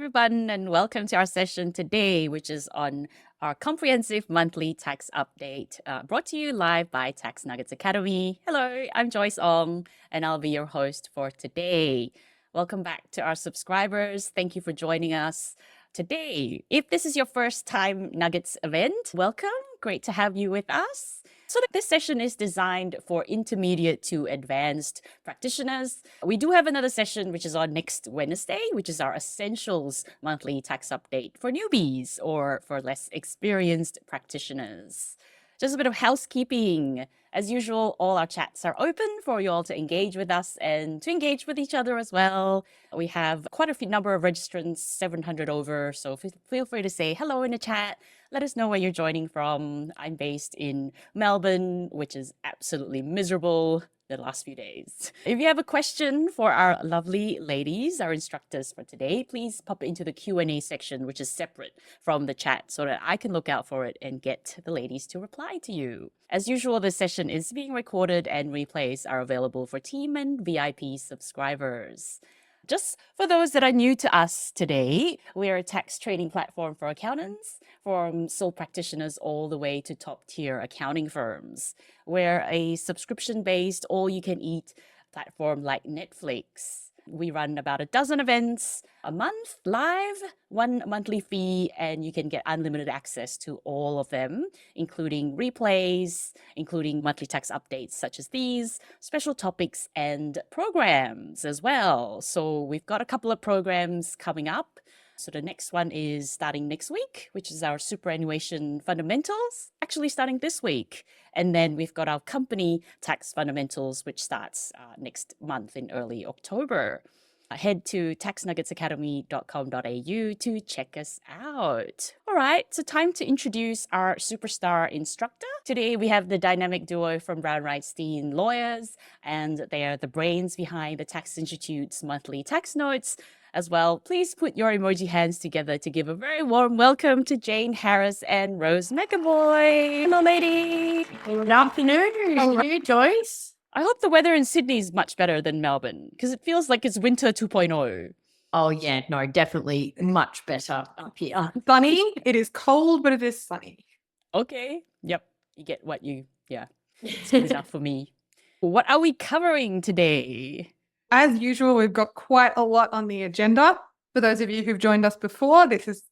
everyone, and welcome to our session today, which is on our comprehensive monthly tax update, brought to you live by Tax Nuggets Academy. Hello, I'm Joyce Ong, and I'll be your host for today. Welcome back to our subscribers. Thank you for joining us today. If this is your first time Nuggets event, welcome. Great to have you with us. So this session is designed for intermediate to advanced practitioners. We do have another session, which is on next Wednesday, which is our Essentials monthly tax update for newbies or for less experienced practitioners. Just a bit of housekeeping. As usual, all our chats are open for you all to engage with us and to engage with each other as well. We have quite a few number of registrants, 700 over, so feel free to say hello in the chat. Let us know where you're joining from. I'm based in Melbourne, which is absolutely miserable the last few days. If you have a question for our lovely ladies, our instructors for today, please pop it into the Q&A section, which is separate from the chat, so that I can look out for it and get the ladies to reply to you. As usual, this session is being recorded and replays are available for team and VIP subscribers. Just for those that are new to us today, we're a tax training platform for accountants, from sole practitioners all the way to top-tier accounting firms. We're a subscription-based, all-you-can-eat platform like Netflix. We run about a dozen events a month live, one monthly fee, and you can get unlimited access to all of them, including replays, including monthly tax updates such as these, special topics, and programs as well. So we've got a couple of programs coming up. So the next one is starting next week, which is our superannuation fundamentals, actually starting this week. And then we've got our company tax fundamentals, which starts next month in early October. Head to taxnuggetsacademy.com.au to check us out. All right, so time to introduce our superstar instructor. Today we have the dynamic duo from Brown Wrightstein Lawyers, and they are the brains behind the Tax Institute's monthly tax notes. As well, please put your emoji hands together to give a very warm welcome to Jane Harris and Rose McAvoy. Hello, lady. Good afternoon. How are you, Joyce? I hope the weather in Sydney is much better than Melbourne, because it feels like it's winter 2.0. Oh, yeah, no, definitely much better up here. Sunny. It is cold, but it is sunny. Okay. Yep. You get what you, yeah. It's good enough for me. What are we covering today? As usual, we've got quite a lot on the agenda. For those of you who've joined us before, this is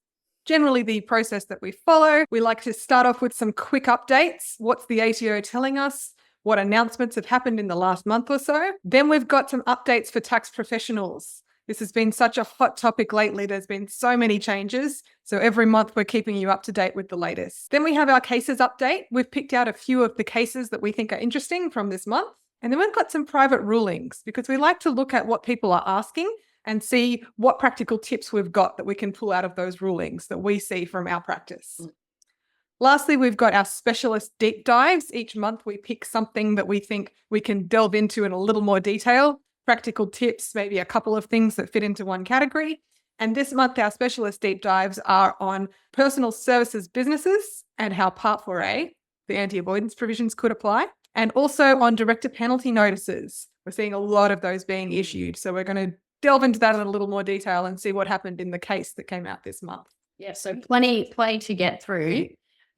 generally the process that we follow. We like to start off with some quick updates. What's the ATO telling us? What announcements have happened in the last month or so? Then we've got some updates for tax professionals. This has been such a hot topic lately. There's been so many changes. So every month we're keeping you up to date with the latest. Then we have our cases update. We've picked out a few of the cases that we think are interesting from this month. And then we've got some private rulings, because we like to look at what people are asking and see what practical tips we've got that we can pull out of those rulings that we see from our practice. Lastly, we've got our specialist deep dives. Each month we pick something that we think we can delve into in a little more detail, practical tips, maybe a couple of things that fit into one category. And this month our specialist deep dives are on personal services businesses and how Part 4A, the anti-avoidance provisions, could apply. And also on director penalty notices. We're seeing a lot of those being issued. So we're going to delve into that in a little more detail and see what happened in the case that came out this month. Yeah, so plenty to get through.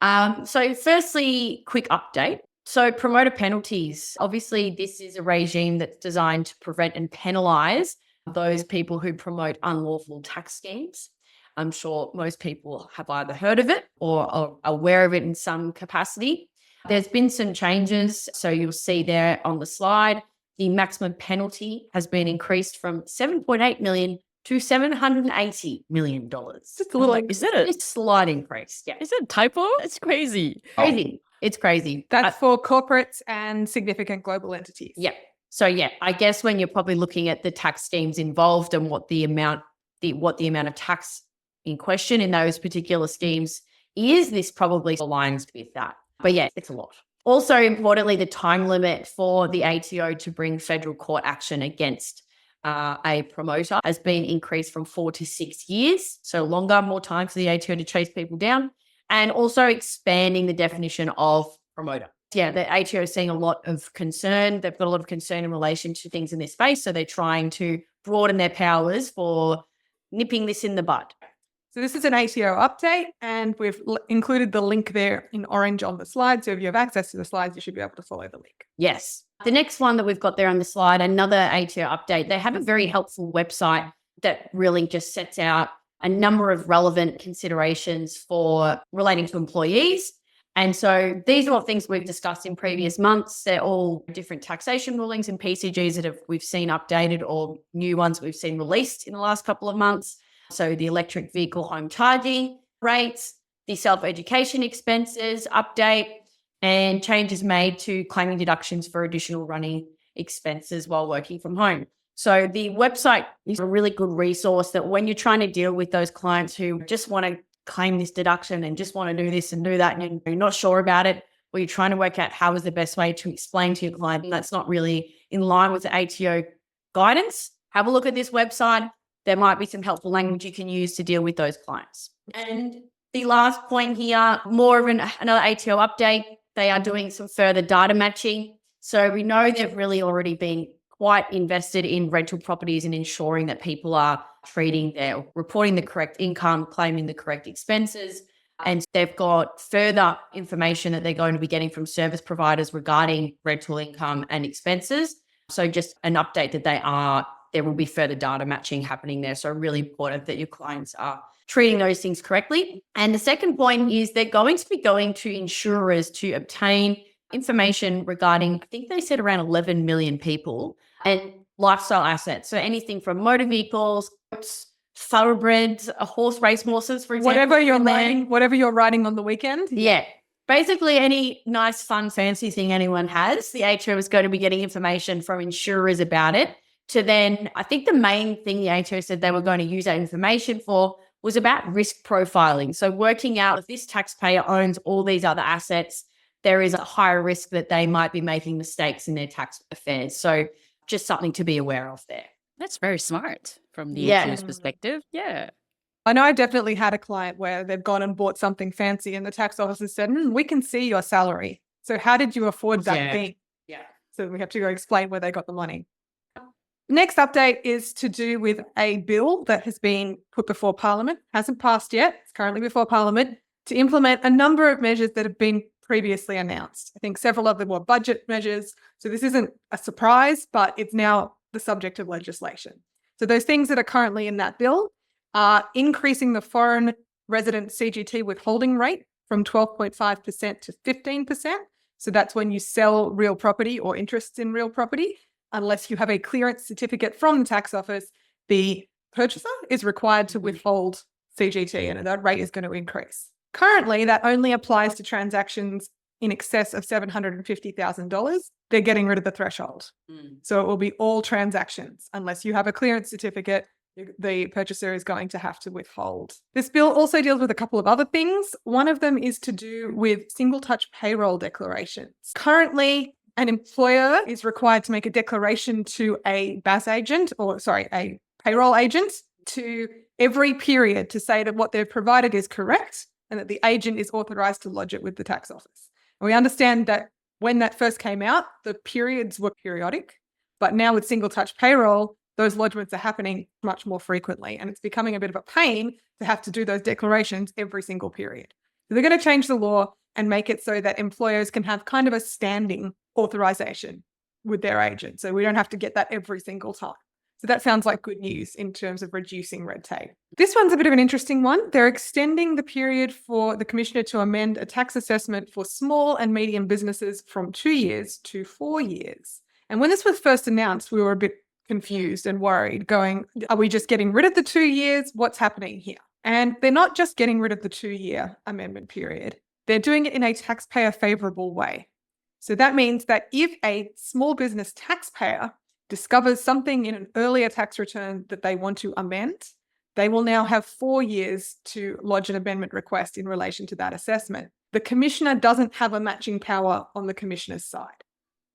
So firstly, quick update. So promoter penalties. Obviously, this is a regime that's designed to prevent and penalise those people who promote unlawful tax schemes. I'm sure most people have either heard of it or are aware of it in some capacity. There's been some changes. So you'll see there on the slide, the maximum penalty has been increased from $7.8 million to $780 million. Just a little, is it a slight increase? Yeah. Is it a typo? It's crazy. Crazy. It's crazy. That's for corporates and significant global entities. Yeah. So yeah, I guess when you're probably looking at the tax schemes involved and what the amount of tax in question in those particular schemes is, this probably aligns with that. But yeah, it's a lot. Also, importantly, the time limit for the ATO to bring federal court action against a promoter has been increased from 4 to 6 years. So longer, more time for the ATO to chase people down, and also expanding the definition of promoter. Yeah, the ATO is seeing a lot of concern. They've got a lot of concern in relation to things in this space. So they're trying to broaden their powers for nipping this in the bud. So this is an ATO update, and we've included the link there in orange on the slide. So if you have access to the slides, you should be able to follow the link. Yes. The next one that we've got there on the slide, another ATO update. They have a very helpful website that really just sets out a number of relevant considerations for relating to employees. And so these are all things we've discussed in previous months. They're all different taxation rulings and PCGs that we've seen updated, or new ones we've seen released in the last couple of months. So the electric vehicle home charging rates, the self-education expenses update, and changes made to claiming deductions for additional running expenses while working from home. So the website is a really good resource that when you're trying to deal with those clients who just want to claim this deduction and just want to do this and do that, and you're not sure about it, or you're trying to work out how is the best way to explain to your client, and that's not really in line with the ATO guidance, have a look at this website. There might be some helpful language you can use to deal with those clients. And the last point here, more of another ATO update. They are doing some further data matching. So we know they've really already been quite invested in rental properties and ensuring that people are reporting the correct income, claiming the correct expenses. And they've got further information that they're going to be getting from service providers regarding rental income and expenses. So just an update that there will be further data matching happening there. So really important that your clients are treating those things correctly. And the second point is they're going to be going to insurers to obtain information regarding, I think they said around 11 million people, and lifestyle assets. So anything from motor vehicles, thoroughbreds, horses, for example. Whatever you're riding on the weekend. Yeah. Basically any nice, fun, fancy thing anyone has, the ATO is going to be getting information from insurers about it. To then, I think the main thing the ATO said they were going to use that information for was about risk profiling. So working out if this taxpayer owns all these other assets, there is a higher risk that they might be making mistakes in their tax affairs. So just something to be aware of there. That's very smart from the ATO's perspective. Yeah. I know I definitely had a client where they've gone and bought something fancy and the tax officer said, we can see your salary. So how did you afford that thing? Yeah. So we have to go explain where they got the money. Next update is to do with a bill that has been put before Parliament, hasn't passed yet, it's currently before Parliament, to implement a number of measures that have been previously announced. I think several of them were budget measures, so this isn't a surprise, but it's now the subject of legislation. So those things that are currently in that bill are increasing the foreign resident CGT withholding rate from 12.5% to 15%. So that's when you sell real property or interests in real property. Unless you have a clearance certificate from the tax office, the purchaser is required to withhold CGT, and that rate is going to increase. Currently, that only applies to transactions in excess of $750,000. They're getting rid of the threshold. So it will be all transactions. Unless you have a clearance certificate, the purchaser is going to have to withhold. This bill also deals with a couple of other things. One of them is to do with single touch payroll declarations. Currently, an employer is required to make a declaration to a a payroll agent to every period to say that what they've provided is correct and that the agent is authorized to lodge it with the tax office. And we understand that when that first came out, the periods were periodic, but now with single touch payroll, those lodgements are happening much more frequently, and it's becoming a bit of a pain to have to do those declarations every single period. So they're going to change the law and make it so that employers can have kind of a standing authorization with their agent. So we don't have to get that every single time. So that sounds like good news in terms of reducing red tape. This one's a bit of an interesting one. They're extending the period for the Commissioner to amend a tax assessment for small and medium businesses from 2 years to 4 years. And when this was first announced, we were a bit confused and worried, going, are we just getting rid of the 2 years? What's happening here? And they're not just getting rid of the 2-year amendment period. They're doing it in a taxpayer favourable way. So that means that if a small business taxpayer discovers something in an earlier tax return that they want to amend, they will now have 4 years to lodge an amendment request in relation to that assessment. The Commissioner doesn't have a matching power on the Commissioner's side.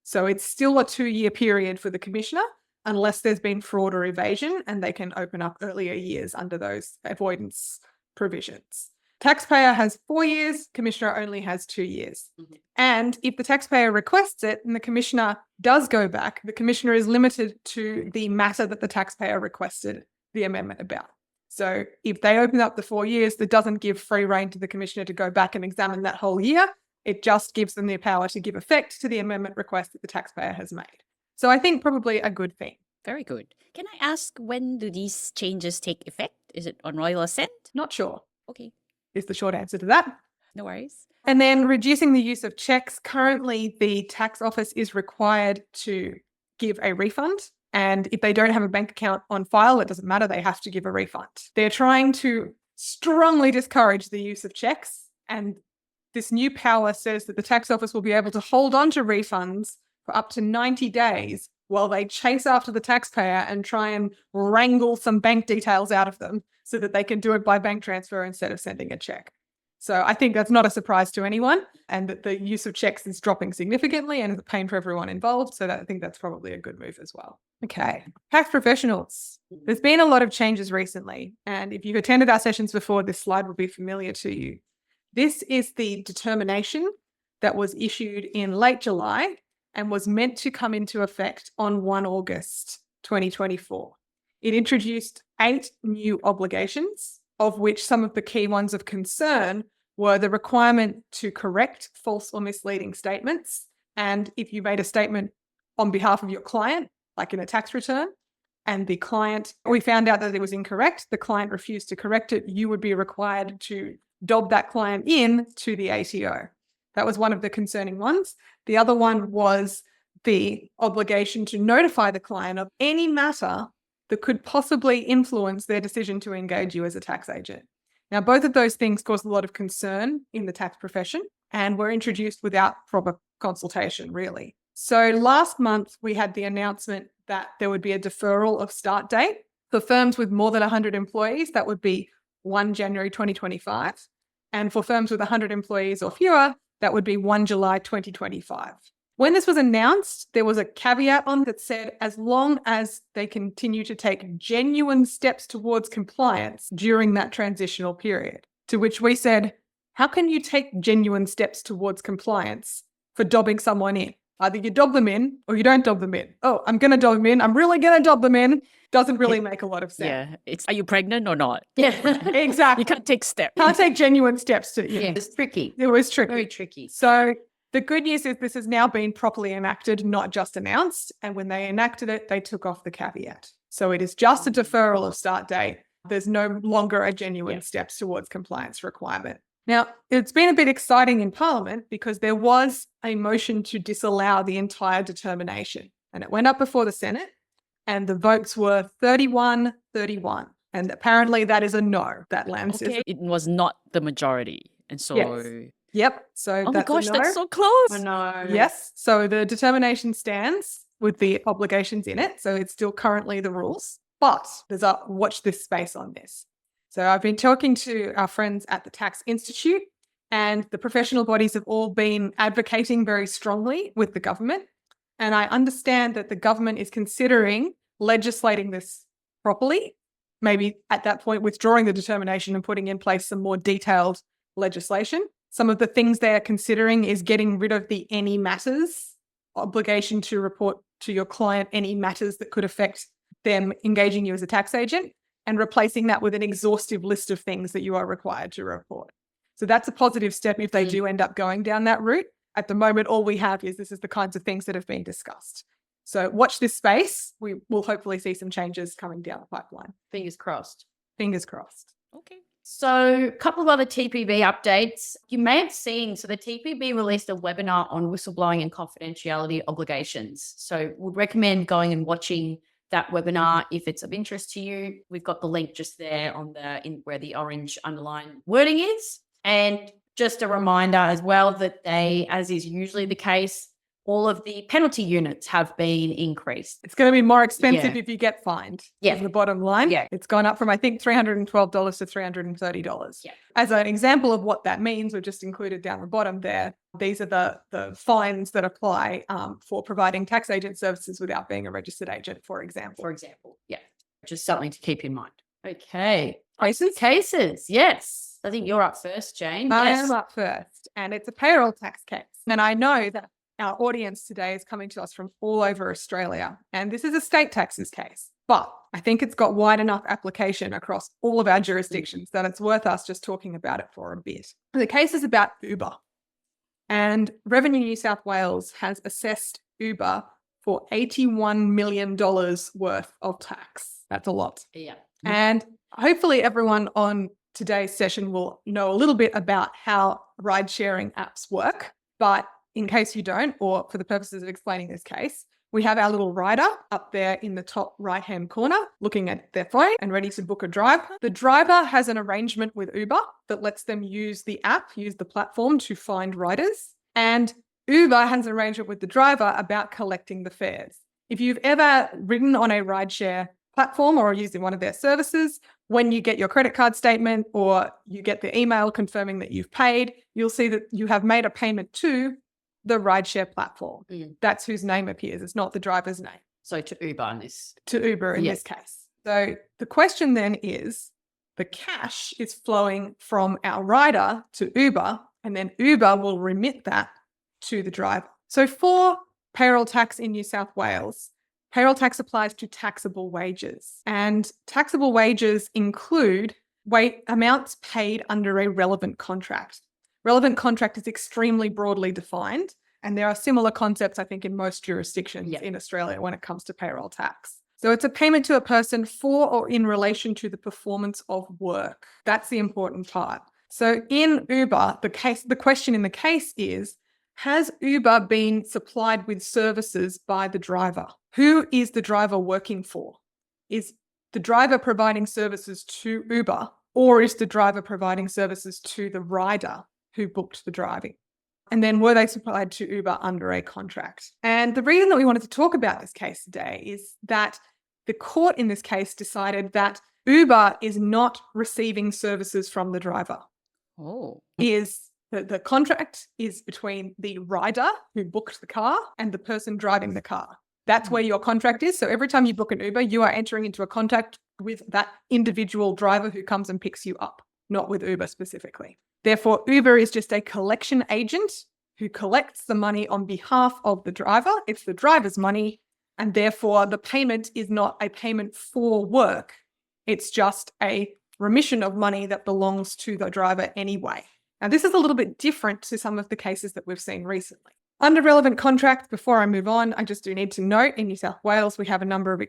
So it's still a 2-year period for the Commissioner unless there's been fraud or evasion, and they can open up earlier years under those avoidance provisions. Taxpayer has 4 years, Commissioner only has 2 years. And if the taxpayer requests it and the Commissioner does go back, the Commissioner is limited to the matter that the taxpayer requested the amendment about. So if they open up the 4 years, that doesn't give free rein to the commissioner to go back and examine that whole year. It just gives them the power to give effect to the amendment request that the taxpayer has made. So I think probably a good thing. Very good. Can I ask, when do these changes take effect? Is it on royal assent? Not sure Okay, is the short answer to that. no worries. And then reducing the use of checks. Currently, the tax office is required to give a refund. And if they don't have a bank account on file, it doesn't matter. They have to give a refund. They're trying to strongly discourage the use of checks. And this new power says that the tax office will be able to hold on to refunds for up to 90 days while they chase after the taxpayer and try and wrangle some bank details out of them so that they can do it by bank transfer instead of sending a check. So I think that's not a surprise to anyone, and that the use of checks is dropping significantly and is a pain for everyone involved. So I think that's probably a good move as well. Okay. Tax professionals. There's been a lot of changes recently. And if you've attended our sessions before, this slide will be familiar to you. This is the determination that was issued in late July and was meant to come into effect on 1 August 2024. It introduced 8 new obligations, of which some of the key ones of concern were the requirement to correct false or misleading statements. And if you made a statement on behalf of your client, like in a tax return, and the client, we found out that it was incorrect, the client refused to correct it, you would be required to dob that client in to the ATO. That was one of the concerning ones. The other one was the obligation to notify the client of any matter that could possibly influence their decision to engage you as a tax agent. Now, both of those things caused a lot of concern in the tax profession and were introduced without proper consultation, really. So last month, we had the announcement that there would be a deferral of start date for firms with more than 100 employees. That would be 1 January 2025. And for firms with 100 employees or fewer, that would be 1 July 2025. When this was announced, there was a caveat on that said, as long as they continue to take genuine steps towards compliance during that transitional period, to which we said, how can you take genuine steps towards compliance for dobbing someone in? Either you dob them in or you don't dob them in. Oh, I'm going to dob them in. I'm really going to dob them in. Doesn't really make a lot of sense. Yeah, it's, are you pregnant or not? Yeah. Exactly. You can't take steps. Can't take genuine steps to Yeah, it's tricky. It was tricky. Very tricky. So the good news is this has now been properly enacted, not just announced. And when they enacted it, they took off the caveat. So it is just a deferral of start date. There's no longer a genuine steps towards compliance requirement. Now, it's been a bit exciting in Parliament because there was a motion to disallow the entire determination. And it went up before the Senate and the votes were 31-31. And apparently that is a no. That lands Okay, it was not the majority. And so... Yes. Yep. So Oh my that's gosh, a no. that's so close. I know. Yes. So the determination stands with the obligations in it. So it's still currently the rules, but there's a watch this space on this. So I've been talking to our friends at the Tax Institute, and the professional bodies have all been advocating very strongly with the government. And I understand that the government is considering legislating this properly, maybe at that point withdrawing the determination and putting in place some more detailed legislation. Some of the things they're considering is getting rid of the any matters obligation to report to your client any matters that could affect them engaging you as a tax agent, and replacing that with an exhaustive list of things that you are required to report. So that's a positive step if they do end up going down that route. At the moment, all we have is this is the kinds of things that have been discussed. So watch this space. We will hopefully see some changes coming down the pipeline. Fingers crossed. Fingers crossed. Okay. So a couple of other TPB updates. You may have seen, so the TPB released a webinar on whistleblowing and confidentiality obligations. So would recommend going and watching that webinar if it's of interest to you. We've got the link just there on where the orange underline wording is. And just a reminder as well that they, as is usually the case, all of the penalty units have been increased. It's going to be more expensive Yeah. if you get fined. Yeah. Is the bottom line. Yeah. It's gone up from, I think, $312 to $330. Yeah. As an example of what that means, we've just included down the bottom there. These are the fines that apply for providing tax agent services without being a registered agent, for example. Yeah. Just something to keep in mind. Okay. Cases? Yes. I think you're up first, Jane. I Yes. am up first, and it's a payroll tax case. And I know that our audience today is coming to us from all over Australia, and this is a state taxes case. But I think it's got wide enough application across all of our jurisdictions that it's worth us just talking about it for a bit. The case is about Uber. And Revenue New South Wales has assessed Uber for $81 million worth of tax. That's a lot. Yeah. And hopefully everyone on today's session will know a little bit about how ride-sharing apps work. But in case you don't, or for the purposes of explaining this case, we have our little rider up there in the top right-hand corner looking at their phone and ready to book a drive. The driver has an arrangement with Uber that lets them use the app, use the platform to find riders. And Uber has an arrangement with the driver about collecting the fares. If you've ever ridden on a rideshare platform or using one of their services, when you get your credit card statement or you get the email confirming that you've paid, you'll see that you have made a payment to the rideshare platform. That's whose name appears. It's not the driver's name. So to Uber in this. To Uber in this case. So the question then is, the cash is flowing from our rider to Uber, and then Uber will remit that to the driver. So for payroll tax in New South Wales, payroll tax applies to taxable wages. And taxable wages include amounts paid under a relevant contract. Relevant contract is extremely broadly defined, and there are similar concepts, I think, in most jurisdictions in Australia when it comes to payroll tax. So it's a payment to a person for or in relation to the performance of work. That's the important part. So in Uber, the question in the case is, has Uber been supplied with services by the driver? Who is the driver working for? Is the driver providing services to Uber, or is the driver providing services to the rider who booked the driving? And then were they supplied to Uber under a contract? And the reason that we wanted to talk about this case today is that the court in this case decided that Uber is not receiving services from the driver. The contract is between the rider who booked the car and the person driving the car. That's where your contract is. So every time you book an Uber, you are entering into a contract with that individual driver who comes and picks you up, not with Uber specifically. Therefore, Uber is just a collection agent who collects the money on behalf of the driver. It's the driver's money, and therefore the payment is not a payment for work. It's just a remission of money that belongs to the driver anyway. Now, this is a little bit different to some of the cases that we've seen recently. Under relevant contract, before I move on, I just do need to note in New South Wales, we have a number of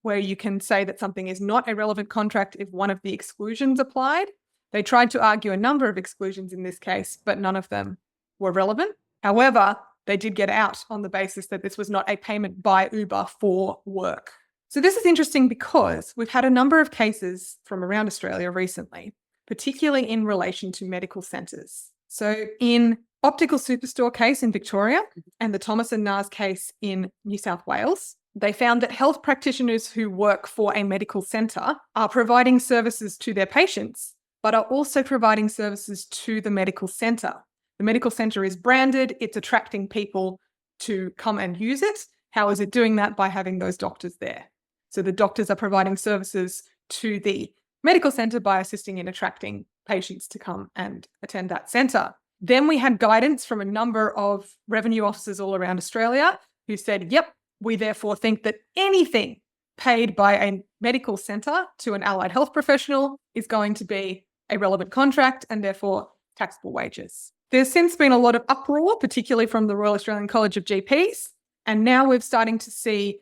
where you can say that something is not a relevant contract if one of the exclusions applied. They tried to argue a number of exclusions in this case, but none of them were relevant. However, they did get out on the basis that this was not a payment by Uber for work. So this is interesting because we've had a number of cases from around Australia recently, particularly in relation to medical centres. So in Optical Superstore case in Victoria and the Thomas and Nas case in New South Wales, they found that health practitioners who work for a medical centre are providing services to their patients, but are also providing services to the medical centre. The medical centre is branded, it's attracting people to come and use it. How is it doing that? By having those doctors there. So the doctors are providing services to the medical centre by assisting in attracting patients to come and attend that centre. Then we had guidance from a number of revenue officers all around Australia who said, yep, we therefore think that anything paid by a medical centre to an allied health professional is going to be a relevant contract and therefore taxable wages. There's since been a lot of uproar, particularly from the Royal Australian College of GPs, and now we're starting to see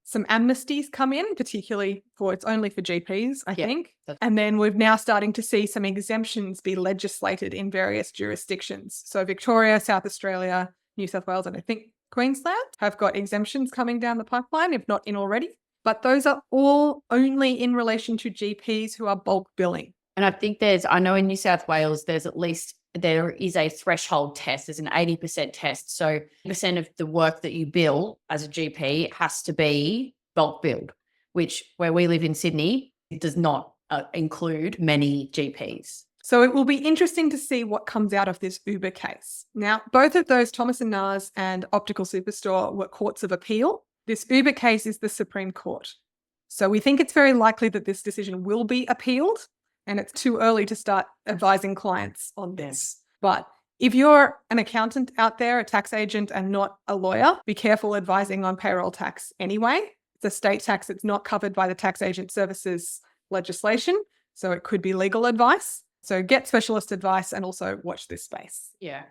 some amnesties come in, particularly it's only for GPs, I think. And then we're now starting to see some exemptions be legislated in various jurisdictions. So Victoria, South Australia, New South Wales, and I think Queensland have got exemptions coming down the pipeline, if not in already. But those are all only in relation to GPs who are bulk billing. And I think I know in New South Wales, there is a threshold test. There's an 80% test. So 80% of the work that you bill as a GP has to be bulk billed, which where we live in Sydney, it does not include many GPs. So it will be interesting to see what comes out of this Uber case. Now, both of those, Thomas and Nas and Optical Superstore, were courts of appeal. This Uber case is the Supreme Court. So we think it's very likely that this decision will be appealed. And it's too early to start advising clients on this. But if you're an accountant out there, a tax agent, and not a lawyer, be careful advising on payroll tax anyway. It's a state tax. It's not covered by the tax agent services legislation. So it could be legal advice. So get specialist advice and also watch this space. Yeah.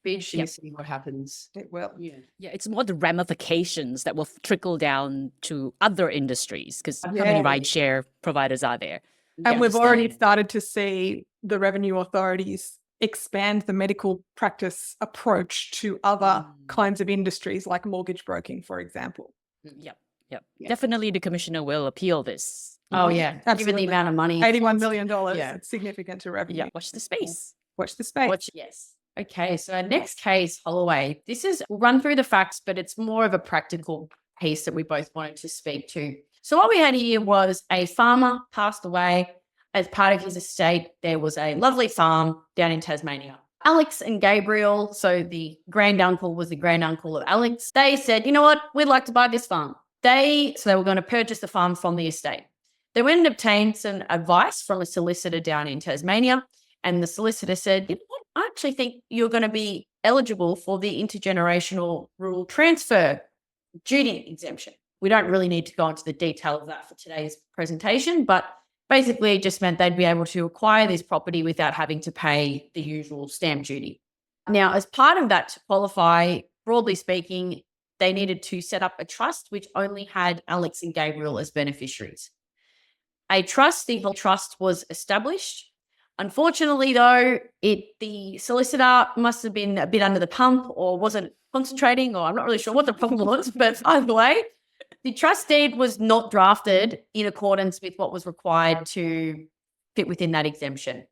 Be interesting to see what happens. It will. Yeah. Yeah, it's more the ramifications that will trickle down to other industries because how many Yeah. rideshare providers are there? And we've already Understand. started to see the revenue authorities expand the medical practice approach to other kinds of industries like mortgage broking, for example. Yep. Yeah. Definitely the commissioner will appeal this. Oh, yeah. Given Absolutely. the amount of money. $81 million. Yeah. It's significant to revenue. Yeah, watch the space. Watch the space. Yes. Okay, so our next case, Holloway. We'll run through the facts, but it's more of a practical piece that we both wanted to speak to. So what we had here was a farmer passed away. As part of his estate, there was a lovely farm down in Tasmania. Alex and Gabriel, so the granduncle was the granduncle of Alex, they said, you know what, we'd like to buy this farm. So they were going to purchase the farm from the estate. They went and obtained some advice from a solicitor down in Tasmania, and the solicitor said, you know what, I actually think you're going to be eligible for the intergenerational rural transfer duty exemption. We don't really need to go into the detail of that for today's presentation, but basically it just meant they'd be able to acquire this property without having to pay the usual stamp duty. Now, as part of that to qualify, broadly speaking, they needed to set up a trust which only had Alex and Gabriel as beneficiaries. A trust, the trust was established. Unfortunately, though, the solicitor must have been a bit under the pump or wasn't concentrating, or I'm not really sure what the problem was, but either way, the trust deed was not drafted in accordance with what was required to fit within that exemption.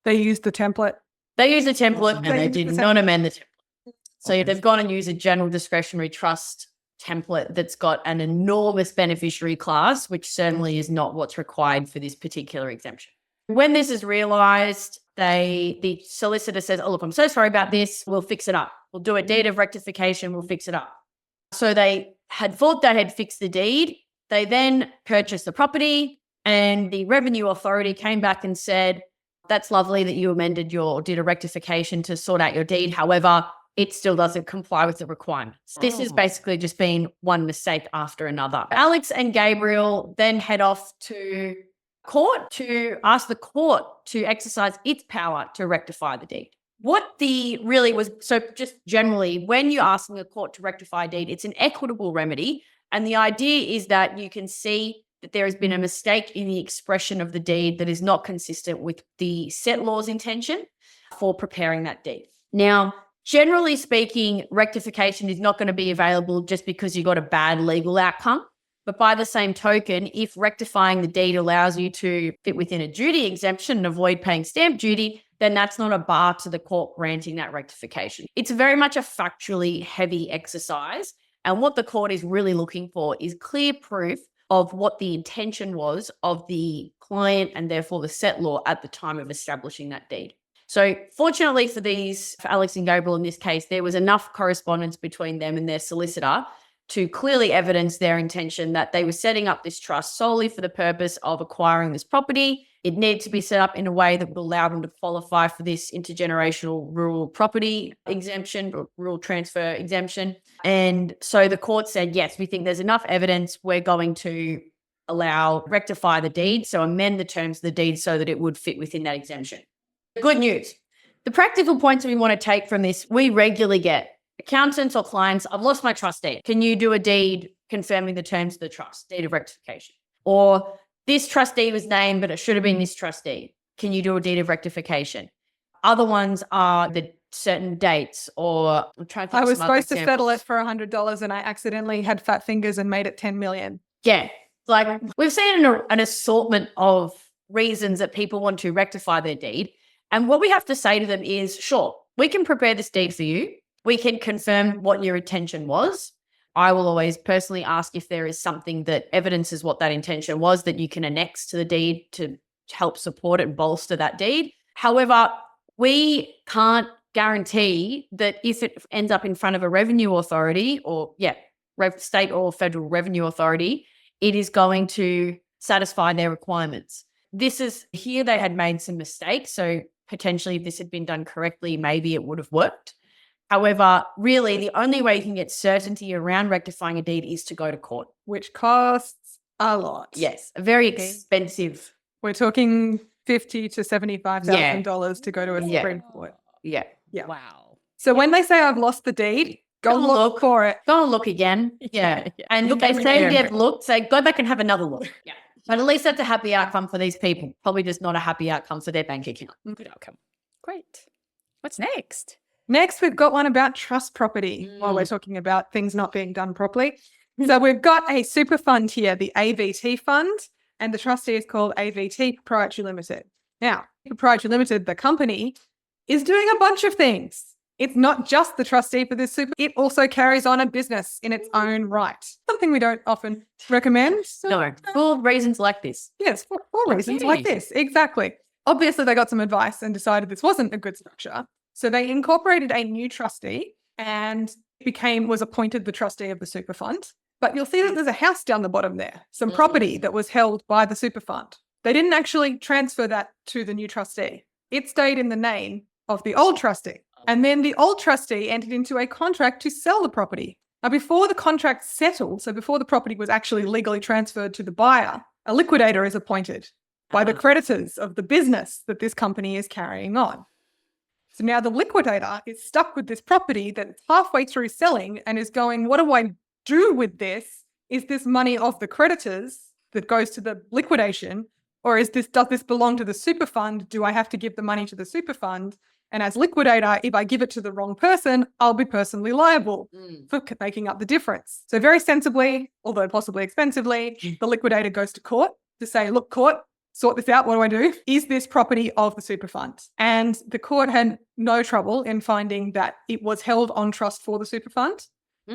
They used the template. They used a template and they used did the not amend the template. So they've gone and used a general discretionary trust template that's got an enormous beneficiary class, which certainly is not what's required for this particular exemption. When this is realised, the solicitor says, oh, look, I'm so sorry about this. We'll fix it up. We'll do a deed of rectification. We'll fix it up. So they had thought they had fixed the deed. They then purchased the property and the Revenue Authority came back and said, that's lovely that you did a rectification to sort out your deed. However, it still doesn't comply with the requirements. This has basically just been one mistake after another. Alex and Gabriel then head off to court to ask the court to exercise its power to rectify the deed. So just generally, when you're asking a court to rectify a deed, it's an equitable remedy. And the idea is that you can see that there has been a mistake in the expression of the deed that is not consistent with the settlor's intention for preparing that deed. Now, generally speaking, rectification is not going to be available just because you got a bad legal outcome. But by the same token, if rectifying the deed allows you to fit within a duty exemption and avoid paying stamp duty, then that's not a bar to the court granting that rectification. It's very much a factually heavy exercise. And what the court is really looking for is clear proof of what the intention was of the client and therefore the settlor at the time of establishing that deed. So fortunately for Alex and Gabriel in this case, there was enough correspondence between them and their solicitor to clearly evidence their intention that they were setting up this trust solely for the purpose of acquiring this property. It needed to be set up in a way that would allow them to qualify for this intergenerational rural property exemption, or rural transfer exemption. And so the court said, yes, we think there's enough evidence. We're going to rectify the deed, so amend the terms of the deed so that it would fit within that exemption. Good news. The practical points we want to take from this, we regularly get accountants or clients, I've lost my trust deed. Can you do a deed confirming the terms of the trust, deed of rectification? Or this trustee was named, but it should have been this trustee. Can you do a deed of rectification? Other ones are the certain dates, or I'm trying to think I of was some other supposed to settle examples. it for $100 and I accidentally had fat fingers and made it 10 million. Yeah. Like we've seen an assortment of reasons that people want to rectify their deed. And what we have to say to them is, sure, we can prepare this deed for you. We can confirm what your intention was. I will always personally ask if there is something that evidences what that intention was that you can annex to the deed to help support it and bolster that deed. However, we can't guarantee that if it ends up in front of a revenue authority or, state or federal revenue authority, it is going to satisfy their requirements. Here they had made some mistakes. So potentially if this had been done correctly, maybe it would have worked. However, really, the only way you can get certainty around rectifying a deed is to go to court. Which costs a lot. Yes, a very expensive. We're talking $50,000 to $75,000 to go to a Yeah. Supreme Court. Yeah. Yeah. Wow. So when they say I've lost the deed, go Go look look. for it. Go and look again. Yeah. Yeah. And Look they say everywhere. they've looked, say go back and have another look. Yeah. But at least that's a happy outcome for these people. Probably just not a happy outcome for their bank account. Good outcome. Great. What's next? Next, we've got one about trust property while we're talking about things not being done properly. So we've got a super fund here, the AVT fund, and the trustee is called AVT Proprietary Limited. Now, Proprietary Limited, the company, is doing a bunch of things. It's not just the trustee for this super, it also carries on a business in its own right. Something we don't often recommend. No, for reasons like this. Yes, for reasons like Okay. this. Exactly. Obviously, they got some advice and decided this wasn't a good structure. So they incorporated a new trustee and was appointed the trustee of the super fund. But you'll see that there's a house down the bottom there, some property that was held by the super fund. They didn't actually transfer that to the new trustee. It stayed in the name of the old trustee. And then the old trustee entered into a contract to sell the property. Now, before the contract settled, so before the property was actually legally transferred to the buyer, a liquidator is appointed by the creditors of the business that this company is carrying on. So now the liquidator is stuck with this property that's halfway through selling and is going, what do I do with this? Is this money of the creditors that goes to the liquidation? Or does this belong to the super fund? Do I have to give the money to the super fund? And as liquidator, if I give it to the wrong person, I'll be personally liable for making up the difference. So very sensibly, although possibly expensively, the liquidator goes to court to say, look, court, sort this out. What do I do? Is this property of the super fund? And the court had no trouble in finding that it was held on trust for the super fund.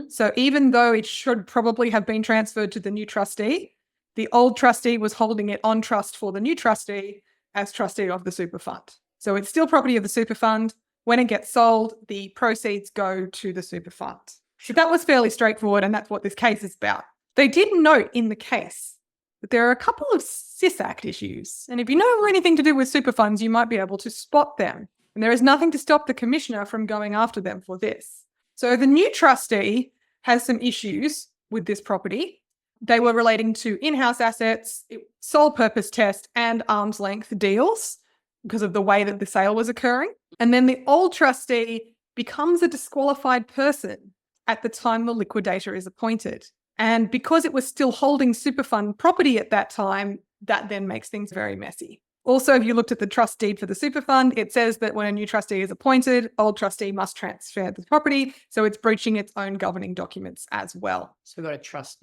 So even though it should probably have been transferred to the new trustee, the old trustee was holding it on trust for the new trustee as trustee of the super fund. So it's still property of the super fund. When it gets sold, the proceeds go to the super fund. So that was fairly straightforward, and that's what this case is about. They did note in the case that there are a couple of SIS Act issues. And if you know anything to do with super funds, you might be able to spot them. And there is nothing to stop the commissioner from going after them for this. So the new trustee has some issues with this property. They were relating to in-house assets, sole purpose test, and arm's length deals because of the way that the sale was occurring. And then the old trustee becomes a disqualified person at the time the liquidator is appointed. And because it was still holding super fund property at that time, that then makes things very messy. Also, if you looked at the trust deed for the super fund, it says that when a new trustee is appointed, old trustee must transfer the property. So it's breaching its own governing documents as well. So we've got a trust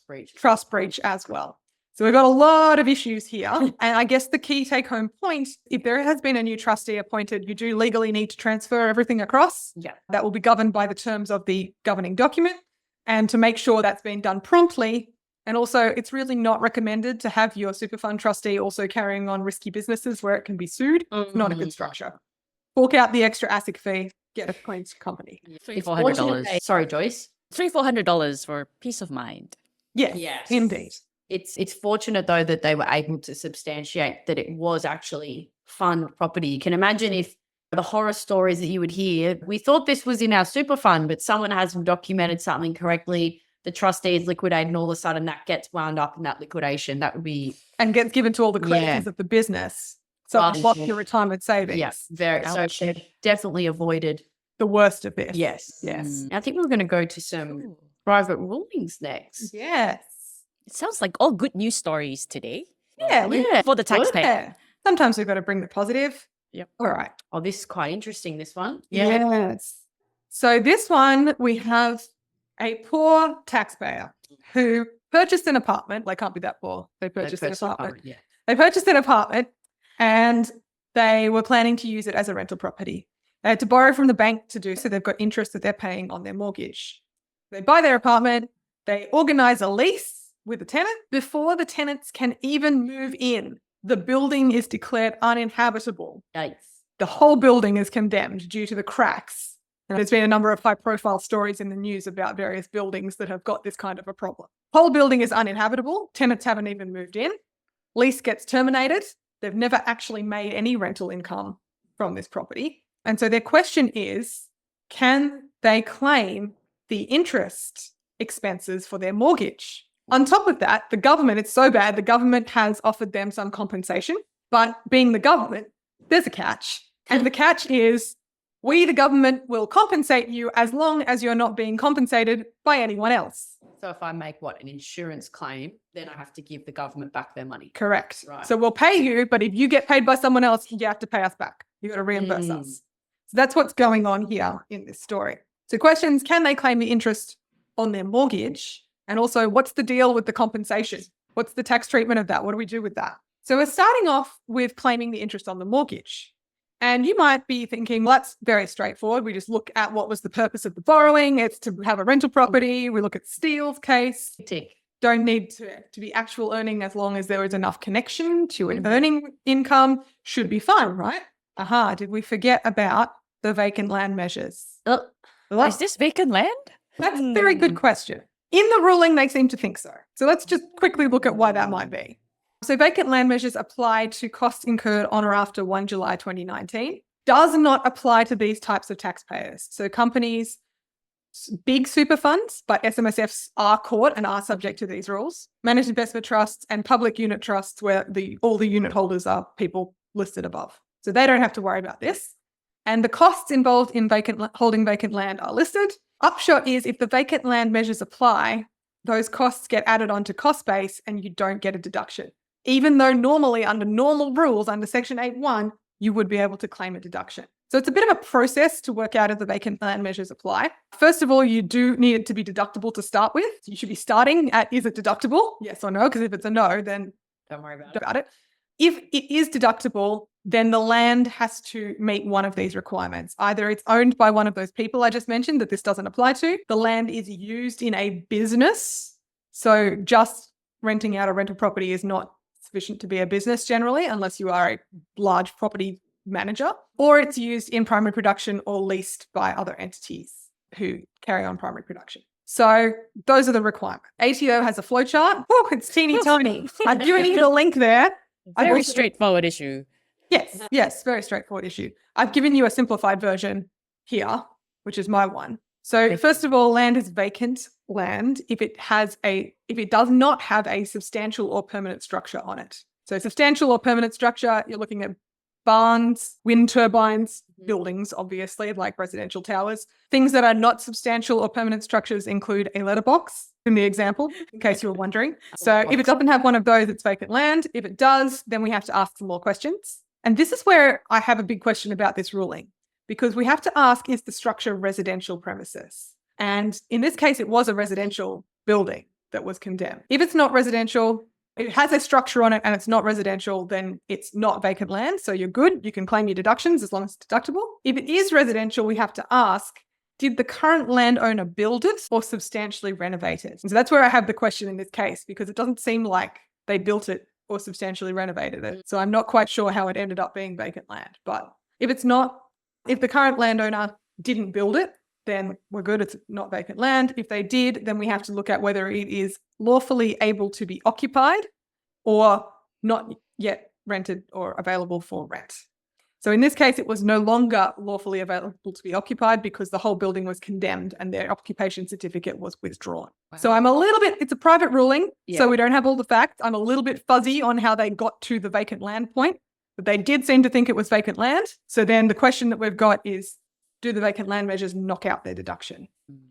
breach. Trust breach as well. So we've got a lot of issues here. And I guess the key take-home point, if there has been a new trustee appointed, you do legally need to transfer everything across. Yeah. That will be governed by the terms of the governing document. And to make sure that's been done promptly. And also, it's really not recommended to have your super fund trustee also carrying on risky businesses where it can be sued. It's not a good structure. Fork out the extra ASIC fee, get a clean company. $300-400. Sorry, Joyce. $300-400 for peace of mind. Yes, indeed. It's fortunate, though, that they were able to substantiate that it was actually fund property. You can imagine if the horror stories that you would hear, we thought this was in our super fund, but someone hasn't documented something correctly. The trustee is liquidated and all of a sudden that gets wound up in that liquidation. That would be... And gets given to all the creditors of the business. So block your retirement savings. Yes, very. Ouch. So they've definitely avoided... The worst of this. Yes. Yes. I think we're going to go to some private rulings next. Yes. It sounds like all good news stories today. Yeah. For the taxpayer. Yeah. Sometimes we've got to bring the positive. Yep. All right. Oh, this is quite interesting, this one. Yes. So this one, we have a poor taxpayer who purchased an apartment. They can't be that poor. They purchased an apartment. Yeah. They purchased an apartment and they were planning to use it as a rental property. They had to borrow from the bank to do so. They've got interest that they're paying on their mortgage. They buy their apartment. They organize a lease with the tenant. Before the tenants can even move in, the building is declared uninhabitable. Yikes. The whole building is condemned due to the cracks. And there's been a number of high-profile stories in the news about various buildings that have got this kind of a problem. Whole building is uninhabitable. Tenants haven't even moved in. Lease gets terminated. They've never actually made any rental income from this property. And so their question is, can they claim the interest expenses for their mortgage? On top of that, the government, it's so bad, the government has offered them some compensation, but being the government, there's a catch. And the catch is we, the government, will compensate you as long as you're not being compensated by anyone else. So if I make an insurance claim, then I have to give the government back their money. Correct. Right. So we'll pay you, but if you get paid by someone else, you have to pay us back. You got to reimburse us. So that's what's going on here in this story. So questions, can they claim the interest on their mortgage? And also, what's the deal with the compensation? What's the tax treatment of that? What do we do with that? So we're starting off with claiming the interest on the mortgage. And you might be thinking, well, that's very straightforward. We just look at what was the purpose of the borrowing. It's to have a rental property. We look at Steele's case. Tick. Don't need to be actual earning as long as there is enough connection to an earning income. Should be fine, right? Aha, did we forget about the vacant land measures? Is this vacant land? That's a very good question. In the ruling, they seem to think so. So let's just quickly look at why that might be. So vacant land measures apply to costs incurred on or after 1 July 2019. Does not apply to these types of taxpayers. So companies, big super funds, but SMSFs are caught and are subject to these rules. Managed investment trusts and public unit trusts where all the unit holders are people listed above. So they don't have to worry about this. And the costs involved in holding vacant land are listed. Upshot is if the vacant land measures apply, those costs get added onto cost base and you don't get a deduction. Even though normally under normal rules, under Section 8.1, you would be able to claim a deduction. So it's a bit of a process to work out if the vacant land measures apply. First of all, you do need it to be deductible to start with. You should be starting at, is it deductible? Yes or no? Because if it's a no, then Don't worry about about it. If it is deductible, then the land has to meet one of these requirements. Either it's owned by one of those people I just mentioned that this doesn't apply to. The land is used in a business. So just renting out a rental property is not sufficient to be a business generally, unless you are a large property manager, or it's used in primary production or leased by other entities who carry on primary production. So those are the requirements. ATO has a flowchart. Oh, it's teeny tiny. I've given you the link there. Very straightforward issue. Yes, very straightforward issue. I've given you a simplified version here, which is my one. So first of all, land is vacant land if it does not have a substantial or permanent structure on it. So substantial or permanent structure, you're looking at barns, wind turbines, buildings, obviously, like residential towers. Things that are not substantial or permanent structures include a letterbox in the example, in case you were wondering. So if it doesn't have one of those, it's vacant land. If it does, then we have to ask some more questions. And this is where I have a big question about this ruling, because we have to ask, is the structure residential premises? And in this case, it was a residential building that was condemned. If it's not residential, it has a structure on it and it's not residential, then it's not vacant land. So you're good. You can claim your deductions as long as it's deductible. If it is residential, we have to ask, did the current landowner build it or substantially renovate it? And so that's where I have the question in this case, because it doesn't seem like they built it or substantially renovated it. So I'm not quite sure how it ended up being vacant land. But if the current landowner didn't build it, then we're good. It's not vacant land. If they did, then we have to look at whether it is lawfully able to be occupied or not yet rented or available for rent. So in this case, it was no longer lawfully available to be occupied because the whole building was condemned and their occupation certificate was withdrawn. Wow. So it's a private ruling, so we don't have all the facts. I'm a little bit fuzzy on how they got to the vacant land point, but they did seem to think it was vacant land. So then the question that we've got is, do the vacant land measures knock out their deduction?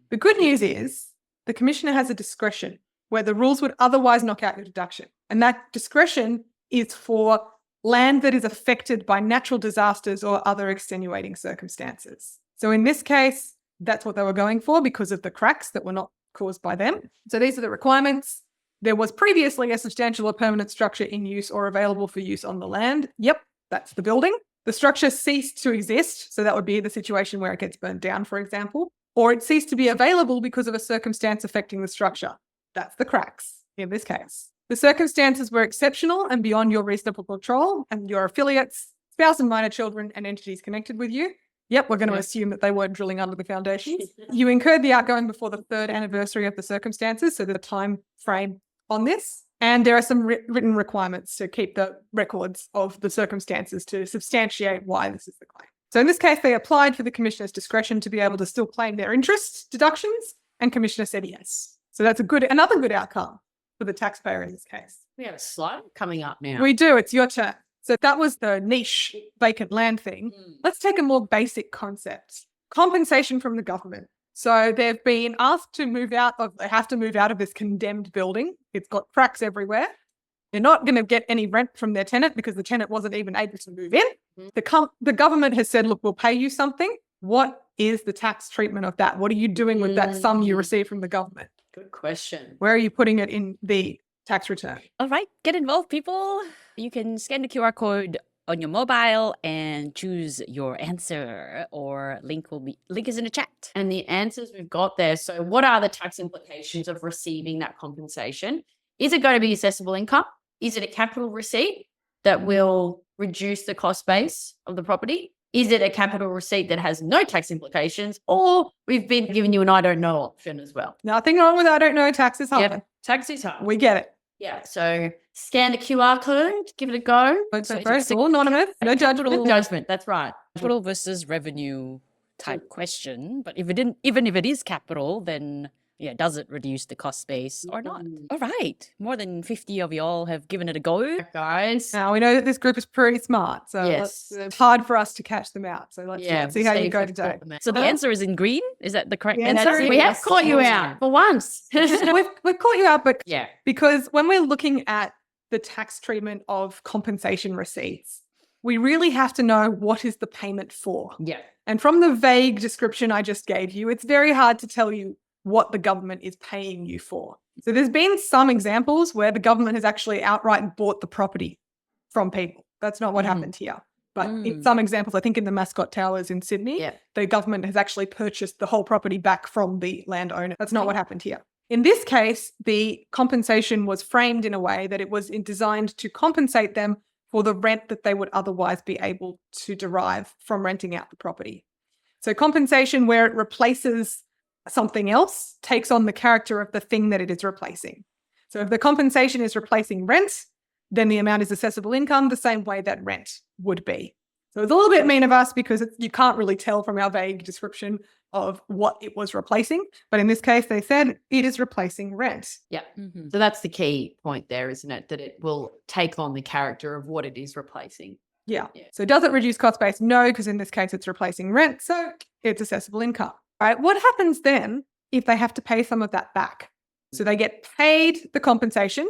The good news is the commissioner has a discretion where the rules would otherwise knock out your deduction. And that discretion is for land that is affected by natural disasters or other extenuating circumstances. So in this case, that's what they were going for because of the cracks that were not caused by them. So these are the requirements. There was previously a substantial or permanent structure in use or available for use on the land. Yep, that's the building. The structure ceased to exist. So that would be the situation where it gets burned down, for example, or it ceased to be available because of a circumstance affecting the structure. That's the cracks in this case. The circumstances were exceptional and beyond your reasonable control, and your affiliates, spouse and minor children, and entities connected with you. Yep, we're going to assume that they weren't drilling under the foundations. You incurred the outgoing before the third anniversary of the circumstances, so there's a time frame on this. And there are some written requirements to keep the records of the circumstances to substantiate why this is the claim. So in this case, they applied for the commissioner's discretion to be able to still claim their interest deductions, and commissioner said yes. So that's another good outcome for the taxpayer in this case. We have a slide coming up now. We do. It's your turn. So that was the niche vacant land thing. Let's take a more basic concept. Compensation from the government. So they've been asked to they have to move out of this condemned building. It's got cracks everywhere. They're not going to get any rent from their tenant because the tenant wasn't even able to move in. The government has said, look, we'll pay you something. What is the tax treatment of that? What are you doing with that sum you receive from the government? Good question. Where are you putting it in the tax return? All right, get involved, people. You can scan the QR code on your mobile and choose your answer, or link is in the chat. And the answers we've got there. So what are the tax implications of receiving that compensation? Is it going to be assessable income? Is it a capital receipt that will reduce the cost base of the property? Is it a capital receipt that has no tax implications? Or we've been giving you an I don't know option as well. Nothing wrong with I don't know. Tax is hard. Yep. Tax is hard. We get it. Yeah. So scan the QR code, give it a go. It's all anonymous. No judgment. No judgment. That's right. Capital versus revenue type question. But even if it is capital, then does it reduce the cost base or not? All right. More than 50 of y'all have given it a go. Guys. Now we know that this group is pretty smart. So it's hard for us to catch them out. So let's see how you go today. So the answer is in green? Is that the correct The answer? answer We have caught you out for once. We've caught you out, but Yeah. because when we're looking at the tax treatment of compensation receipts, we really have to know what is the payment for. Yeah. And from the vague description I just gave you, it's very hard to tell you what the government is paying you for. So there's been some examples where the government has actually outright bought the property from people. That's not what happened here. But in some examples, I think in the Mascot Towers in Sydney, the government has actually purchased the whole property back from the landowner. That's not what happened here. In this case, the compensation was framed in a way that it was designed to compensate them for the rent that they would otherwise be able to derive from renting out the property. So compensation where it replaces something else takes on the character of the thing that it is replacing. So if the compensation is replacing rent, then the amount is assessable income the same way that rent would be. So it's a little bit mean of us because you can't really tell from our vague description of what it was replacing. But in this case, they said it is replacing rent. Yeah. So that's the key point there, isn't it? That it will take on the character of what it is replacing. Yeah. So does it reduce cost base? No, because in this case, it's replacing rent. So it's assessable income. All right. What happens then if they have to pay some of that back? So they get paid the compensation.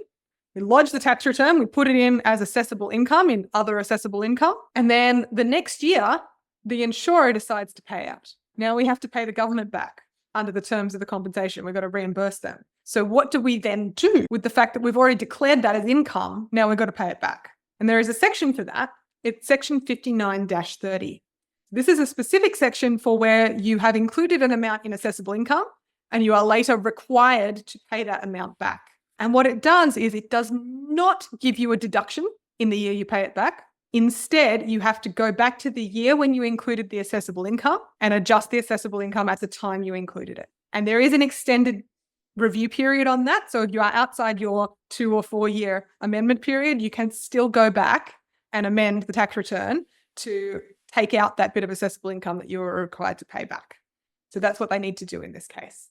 We lodge the tax return. We put it in as assessable income in other assessable income. And then the next year, the insurer decides to pay out. Now we have to pay the government back under the terms of the compensation. We've got to reimburse them. So what do we then do with the fact that we've already declared that as income? Now we've got to pay it back. And there is a section for that. It's section 59-30. This is a specific section for where you have included an amount in assessable income and you are later required to pay that amount back. And what it does is it does not give you a deduction in the year you pay it back. Instead, you have to go back to the year when you included the assessable income and adjust the assessable income at the time you included it. And there is an extended review period on that. So if you are outside your 2 or 4 year amendment period, you can still go back and amend the tax return to take out that bit of assessable income that you were required to pay back. So that's what they need to do in this case.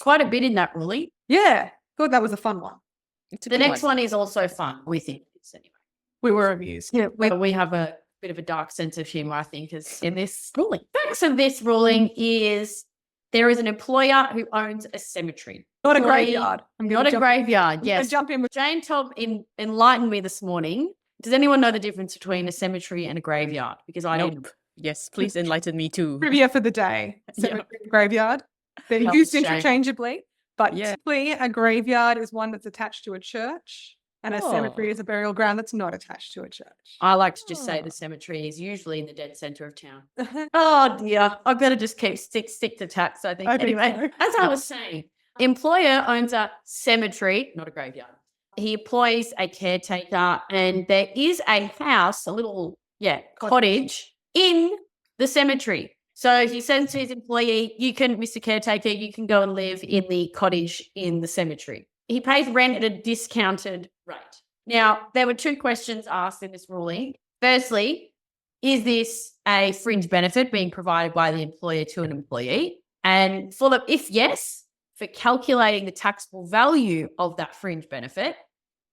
Quite a bit in that, really. Yeah, thought that was a fun one. The next one is also fun, we think. Anyway. We were amused. Yeah, we have a bit of a dark sense of humour, I think, is in this ruling. The facts of this ruling is there is an employer who owns a cemetery. Not a graveyard. Not a graveyard, yes. Jump in with Jane enlightened me this morning. Does anyone know the difference between a cemetery and a graveyard? Because I didn't. Yes, please enlighten me too. trivia for the day. Cemetery and graveyard. They're used interchangeably, but typically a graveyard is one that's attached to a church and a cemetery is a burial ground that's not attached to a church. I like to just say the cemetery is usually in the dead centre of town. Oh dear. I better just stick to tax, I think. Anyway, as I was saying, employer owns a cemetery, not a graveyard. He employs a caretaker and there is a house, a little cottage in the cemetery. So he says to his employee, Mr. Caretaker, you can go and live in the cottage in the cemetery. He pays rent at a discounted rate. Now, there were 2 questions asked in this ruling. Firstly, is this a fringe benefit being provided by the employer to an employee? And if yes, for calculating the taxable value of that fringe benefit,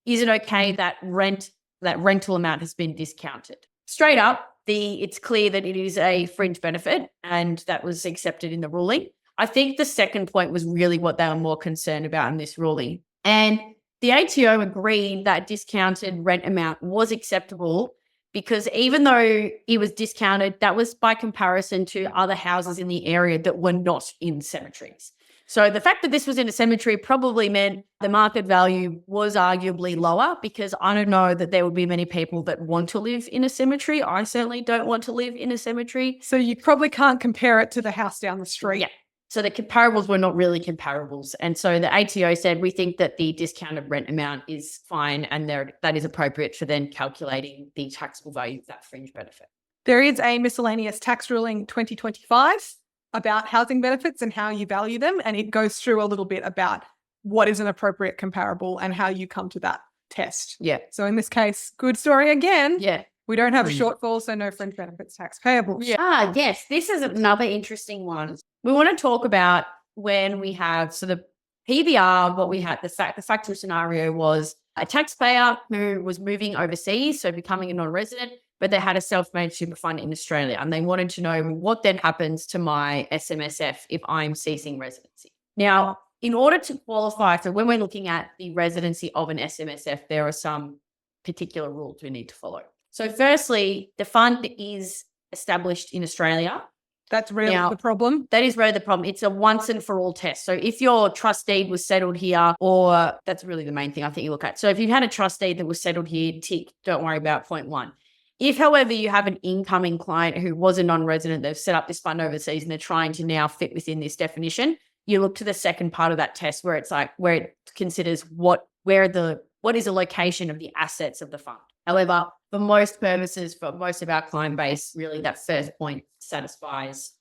is it okay that rental amount has been discounted? Straight up, it's clear that it is a fringe benefit, and that was accepted in the ruling. I think the second point was really what they were more concerned about in this ruling. And the ATO agreed that discounted rent amount was acceptable because even though it was discounted, that was by comparison to other houses in the area that were not in cemeteries. So the fact that this was in a cemetery probably meant the market value was arguably lower, because I don't know that there would be many people that want to live in a cemetery. I certainly don't want to live in a cemetery. So you probably can't compare it to the house down the street. Yeah. So the comparables were not really comparables. And so the ATO said, we think that the discounted rent amount is fine, and that is appropriate for then calculating the taxable value of that fringe benefit. There is a miscellaneous tax ruling 2025 about housing benefits and how you value them. And it goes through a little bit about what is an appropriate comparable and how you come to that test. Yeah. So in this case, good story again. Yeah. We don't have a shortfall, so no fringe benefits tax payable. Yeah. Yes. This is another interesting one. We want to talk about when we have, so the PBR, what we had, the factual scenario was a taxpayer who was moving overseas, so becoming a non-resident, but they had a self-made super fund in Australia, and they wanted to know what then happens to my SMSF if I'm ceasing residency. Now, in order to qualify for when we're looking at the residency of an SMSF, there are some particular rules we need to follow. So firstly, the fund is established in Australia. That's really the problem. That is really the problem. It's a once and for all test. So if your trust deed was settled here, or that's really the main thing I think you look at. So if you had a trust deed that was settled here, tick, don't worry about point one. If, however, you have an incoming client who was a non-resident, they've set up this fund overseas and they're trying to now fit within this definition, you look to the second part of that test where it's like, where it considers what is the location of the assets of the fund. However, for most purposes, for most of our client base, really that first point satisfies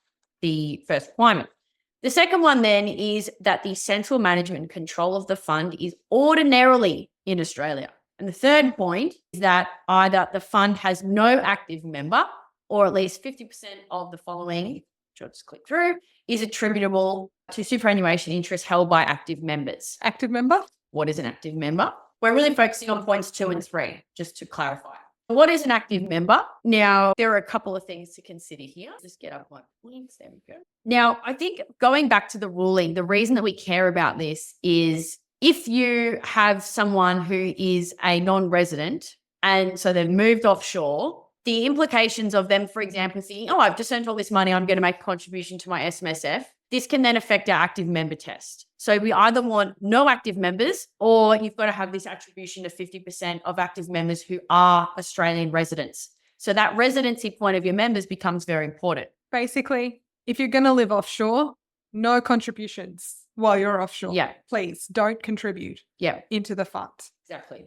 the first requirement. The second one then is that the central management and control of the fund is ordinarily in Australia. And the third point is that either the fund has no active member, or at least 50% of the following, which I'll just click through, is attributable to superannuation interests held by active members. Active member? What is an active member? We're really focusing on points 2 and 3, just to clarify. What is an active member? Now, there are a couple of things to consider here. Just get up my points. There we go. Now, I think going back to the ruling, the reason that we care about this is if you have someone who is a non-resident and so they've moved offshore, the implications of them, for example, thinking, I've just earned all this money, I'm going to make a contribution to my SMSF. This can then affect our active member test. So we either want no active members, or you've got to have this attribution of 50% of active members who are Australian residents. So that residency point of your members becomes very important. Basically, if you're going to live offshore, no contributions while you're offshore. Yeah. Please don't contribute into the fund. Exactly.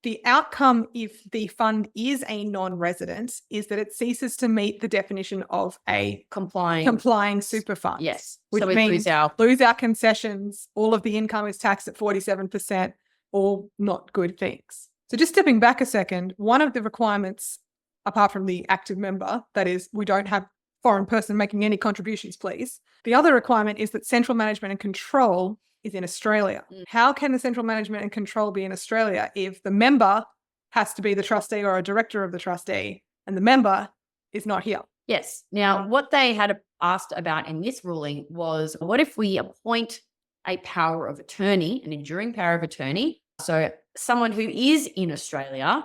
The outcome, if the fund is a non-resident, is that it ceases to meet the definition of a complying super fund. Yes. Which so we means lose our concessions, all of the income is taxed at 47%, all not good things. So just stepping back a second, one of the requirements, apart from the active member, that is, we don't have foreign person making any contributions, please. The other requirement is that central management and control is in Australia. How can the central management and control be in Australia if the member has to be the trustee or a director of the trustee and the member is not here? Yes. Now, what they had asked about in this ruling was, what if we appoint a power of attorney, an enduring power of attorney? So someone who is in Australia,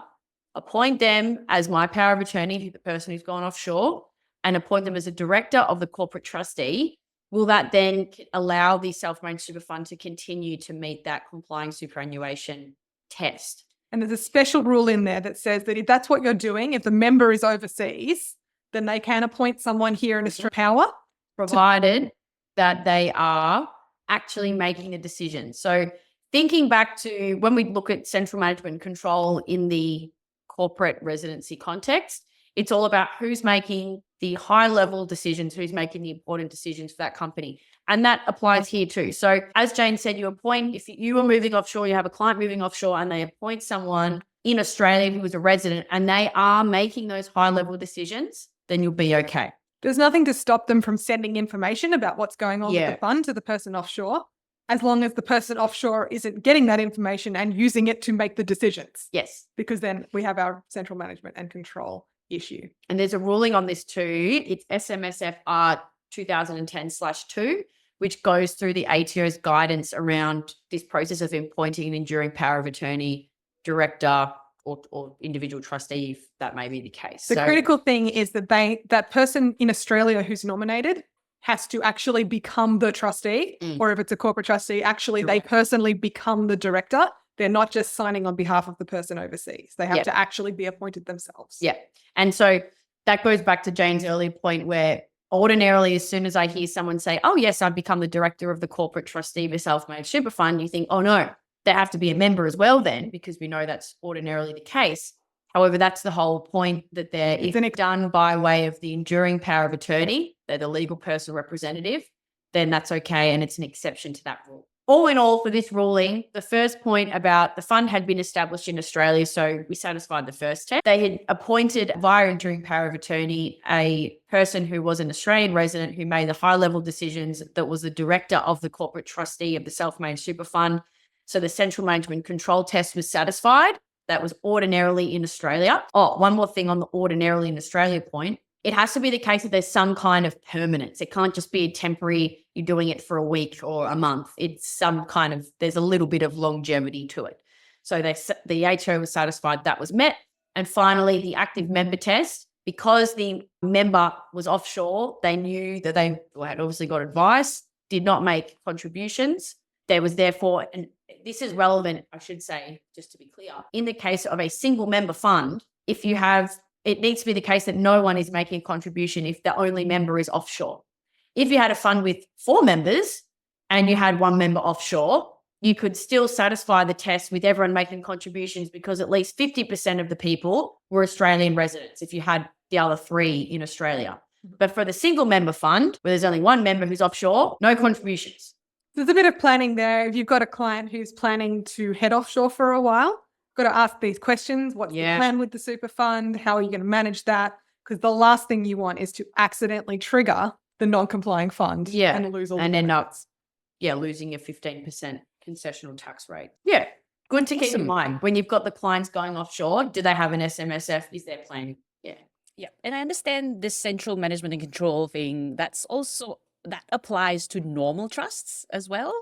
appoint them as my power of attorney, the person who's gone offshore, and appoint them as a director of the corporate trustee. Will that then allow the self-managed super fund to continue to meet that complying superannuation test? And there's a special rule in there that says that if that's what you're doing, if the member is overseas, then they can appoint someone here in Australia power. Provided that they are actually making the decision. So thinking back to when we look at central management and control in the corporate residency context, it's all about who's making the high-level decisions, who's making the important decisions for that company. And that applies here too. So as Jane said, you appoint, if you are moving offshore, you have a client moving offshore and they appoint someone in Australia who is a resident and they are making those high-level decisions, then you'll be okay. There's nothing to stop them from sending information about what's going on with the fund to the person offshore, as long as the person offshore isn't getting that information and using it to make the decisions. Yes. Because then we have our central management and control issue. And there's a ruling on this too. It's SMSF 2010/2, which goes through the ATO's guidance around this process of appointing an enduring power of attorney, director, or individual trustee, if that may be the case. The critical thing is that that person in Australia who's nominated has to actually become the trustee, or if it's a corporate trustee, actually they personally become the director. They're not just signing on behalf of the person overseas. They have to actually be appointed themselves. Yeah. And so that goes back to Jane's earlier point where ordinarily, as soon as I hear someone say, oh, yes, I've become the director of the corporate trustee of a self-managed super fund, you think, oh, no, they have to be a member as well then, because we know that's ordinarily the case. However, that's the whole point, that if done by way of the enduring power of attorney, they're the legal personal representative, then that's okay, and it's an exception to that rule. All in all, for this ruling, the first point about the fund had been established in Australia, so we satisfied the first test. They had appointed via enduring power of attorney a person who was an Australian resident who made the high-level decisions, that was the director of the corporate trustee of the self-managed super fund. So the central management control test was satisfied. That was ordinarily in Australia. Oh, one more thing on the ordinarily in Australia point. It has to be the case that there's some kind of permanence. It can't just be a temporary, you're doing it for a week or a month. It's some kind of, there's a little bit of longevity to it. So the ATO was satisfied that was met. And finally, the active member test, because the member was offshore, they knew that they had obviously got advice, did not make contributions. There was therefore, and this is relevant, I should say, just to be clear, in the case of a single member fund, if you have, it needs to be the case that no one is making a contribution if the only member is offshore. If you had a fund with 4 members and you had 1 member offshore, you could still satisfy the test with everyone making contributions, because at least 50% of the people were Australian residents if you had the other 3 in Australia. But for the single member fund, where there's only 1 member who's offshore, no contributions. There's a bit of planning there. If you've got a client who's planning to head offshore for a while, got to ask these questions. What's the plan with the super fund? How are you going to manage that? Because the last thing you want is to accidentally trigger the non-complying fund and lose all and end up losing your 15% concessional tax rate. Yeah. Good to keep in mind. When you've got the clients going offshore, do they have an SMSF? Is there planning? Yeah. Yeah. And I understand this central management and control thing, that applies to normal trusts as well.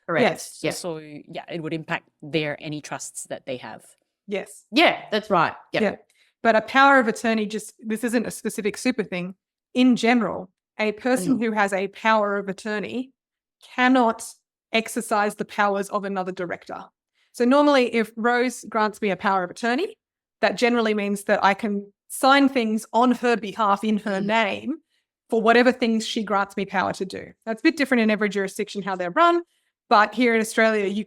Correct. Yes. Yeah. So it would impact any trusts that they have. Yes. Yeah, that's right. Yep. Yeah. But a power of attorney, this isn't a specific super thing. In general, a person who has a power of attorney cannot exercise the powers of another director. So normally if Rose grants me a power of attorney, that generally means that I can sign things on her behalf in her name for whatever things she grants me power to do. That's a bit different in every jurisdiction how they're run, but here in Australia,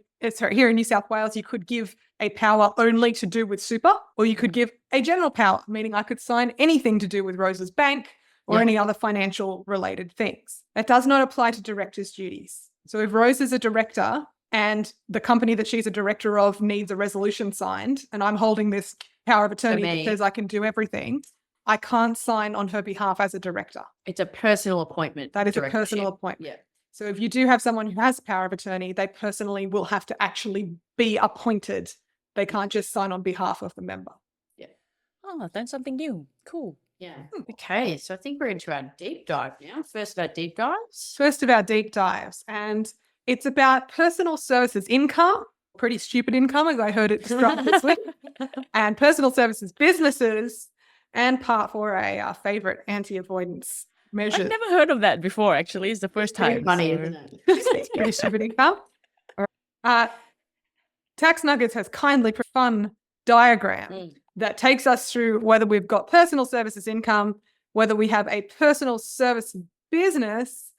here in New South Wales, you could give a power only to do with super, or you could give a general power, meaning I could sign anything to do with Rose's bank or any other financial related things. That does not apply to directors' duties. So if Rose is a director and the company that she's a director of needs a resolution signed, and I'm holding this power of attorney that says I can do everything, I can't sign on her behalf as a director. It's a personal appointment. That is a personal appointment. Yeah. So if you do have someone who has power of attorney, they personally will have to actually be appointed. They can't just sign on behalf of the member. Yeah. Oh, I've done something new. Cool. Yeah. Okay. So I think we're into our deep dive now. First of our deep dives. First of our deep dives. And it's about personal services income, pretty stupid income, as I heard it described this week, and personal services businesses, and Part 4A, our favourite anti-avoidance measure. I've never heard of that before, actually. It's the first time. Funny, isn't it? It's pretty stupid income. Tax Nuggets has kindly put a fun diagram that takes us through whether we've got personal services income, whether we have a personal service business,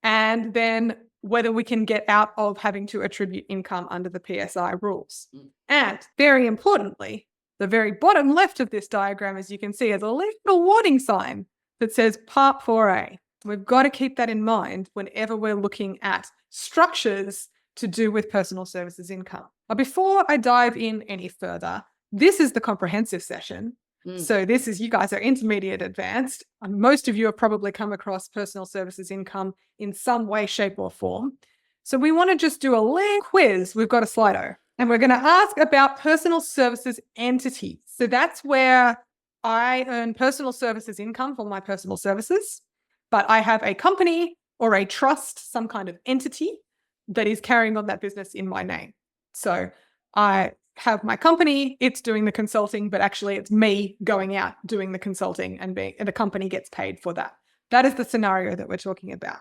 and then whether we can get out of having to attribute income under the PSI rules. And very importantly, the very bottom left of this diagram, as you can see, is a little warning sign that says Part 4A. We've got to keep that in mind whenever we're looking at structures to do with personal services income. But before I dive in any further, This is the comprehensive session. So this is, you guys are intermediate advanced. And most of you have probably come across personal services income in some way, shape or form. So we want to just do a little quiz. We've got a Slido and we're going to ask about personal services entities. So that's where I earn personal services income for my personal services, but I have a company or a trust, some kind of entity that is carrying on that business in my name. So I have my company, it's doing the consulting, but actually it's me going out doing the consulting and the company gets paid for that. That is the scenario that we're talking about.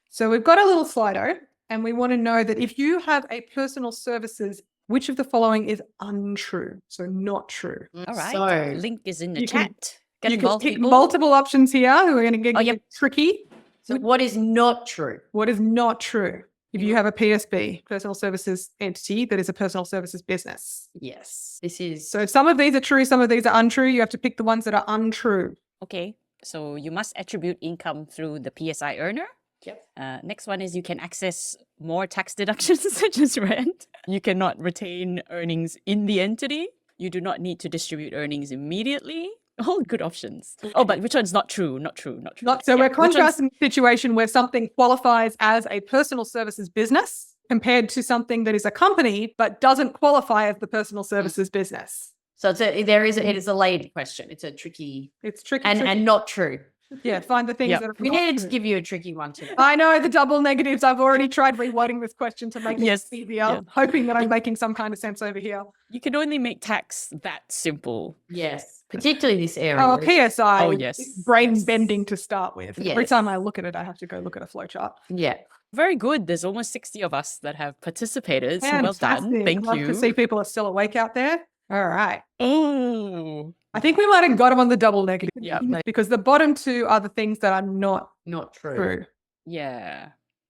So we've got a little Slido and we want to know that if you have a personal services, which of the following is untrue? So not true. All right. So Link is in the you can- chat. Get You can involved, pick people. multiple options here. We're going to get tricky. So what is not true? What is not true? If you have a PSB, personal services entity, that is a personal services business. Yes. This is So some of these are true, some of these are untrue. You have to pick the ones that are untrue. Okay. So you must attribute income through the PSI earner. Yep. Next one is you can access more tax deductions such as rent. You cannot retain earnings in the entity. You do not need to distribute earnings immediately. All good options. Oh, but which one's not true? Not true. Not true. So Yeah, we're which one's- contrasting a situation where something qualifies as a personal services business compared to something that is a company but doesn't qualify as the personal services business. so it is a layered question. It's a tricky It's tricky. and not true. yeah, find the things Yep. that are We not needed to true. give you a tricky one today. I know the double negatives. I've already tried rewording this question to make Yes, it easier, yeah. hoping that I'm making some kind of sense over here. You can only make tax that simple. Yes. Particularly this area. Oh, PSI. Oh, is yes. brain Yes. bending to start with. Every Yes. time I look at it, I have to go look at a flowchart. Yeah. Very good. There's almost 60 of us that have participated. So well done. Fantastic. Thank Love you. to see people are still awake out there. All right. Oh, I think we might have got them on the double negative. Yeah. Because the bottom two are the things that are not Not true. true. yeah.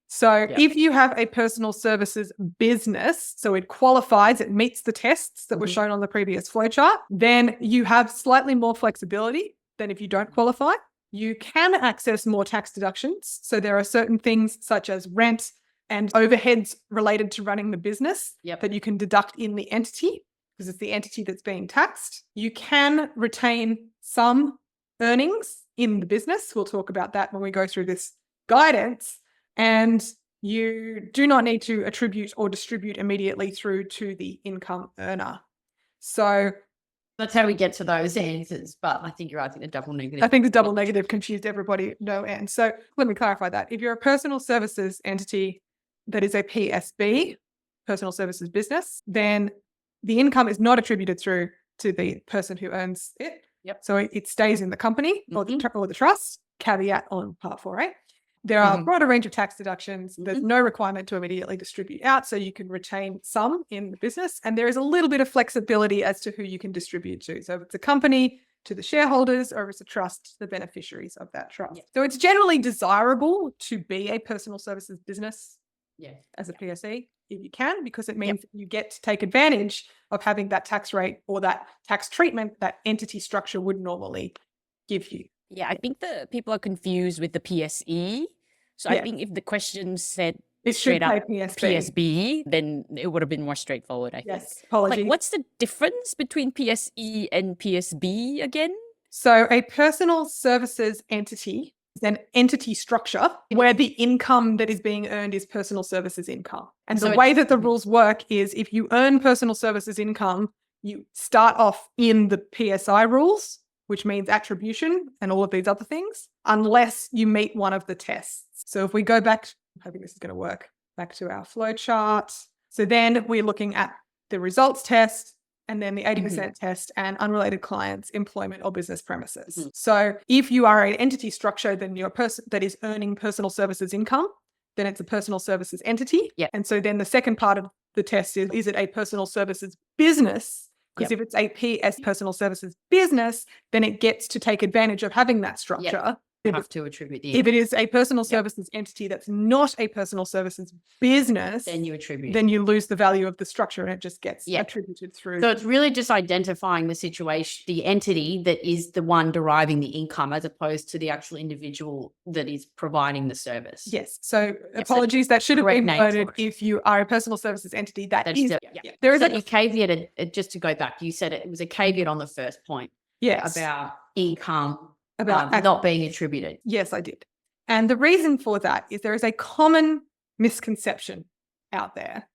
So Yeah. if you have a personal services business, so it qualifies, it meets the tests that were Mhm. shown on the previous flowchart, then you have slightly more flexibility than if you don't qualify. You can access more tax deductions. So there are certain things such as rent and overheads related to running the business Yep. that you can deduct in the entity because it's the entity that's being taxed. You can retain some earnings in the business. We'll talk about that when we go through this guidance. And you do not need to attribute or distribute immediately through to the income earner. So That's how we get to those answers. But I think you're right. I think the double negative. I think the double negative confused everybody no end. So let me clarify that. If you're a personal services entity that is a PSB, personal services business, then the income is not attributed through to the person who earns it. Yep. So it stays in the company or the trust. Caveat on part 4A. There are a Mhm. broader range of tax deductions. There's no requirement to immediately distribute out, so you can retain some in the business. And there is a little bit of flexibility as to who you can distribute to. So if it's a company, to the shareholders, or if it's a trust, the beneficiaries of that trust. Yeah. So it's generally desirable to be a personal services business Yeah. as a PSE if you can, because it means that you get to take advantage of having that tax rate or that tax treatment that entity structure would normally give you. Yeah, I think the people are confused with the PSE. So I Yeah. think if the question said It should straight say up PSB. PSB, then it would have been more straightforward, I think. Yes, apologies. Like, what's the difference between PSE and PSB again? So a personal services entity is an entity structure where the income that is being earned is personal services income. And So the way it's- that the rules work is if you earn personal services income, you start off in the PSI rules, which means attribution and all of these other things, unless you meet one of the tests. So if we go back, I'm hoping this is going to work, back to our flow chart. So then we're looking at the results test and then the 80% test and unrelated clients, employment or business premises. So if you are an entity structure, then you're a person that is earning personal services income, then it's a personal services entity. Yep. And so then the second part of the test is it a personal services business? Because if it's a PS personal services business, then it gets to take advantage of having that structure. You have to attribute the If it is a personal services entity that's not a personal services business, then you attribute. then you lose the value of the structure and it just gets Yeah. attributed through. So it's really just identifying the situation, the entity that is the one deriving the income as opposed to the actual individual that is providing the service. Yes. So apologies, that should have correct been name worded for it. if you are a personal services entity. That's Is, yeah. there is So a you caveated, just to go back, you said it was a caveat on the first point about income not being attributed. Yes, I did. And the reason for that is there is a common misconception out there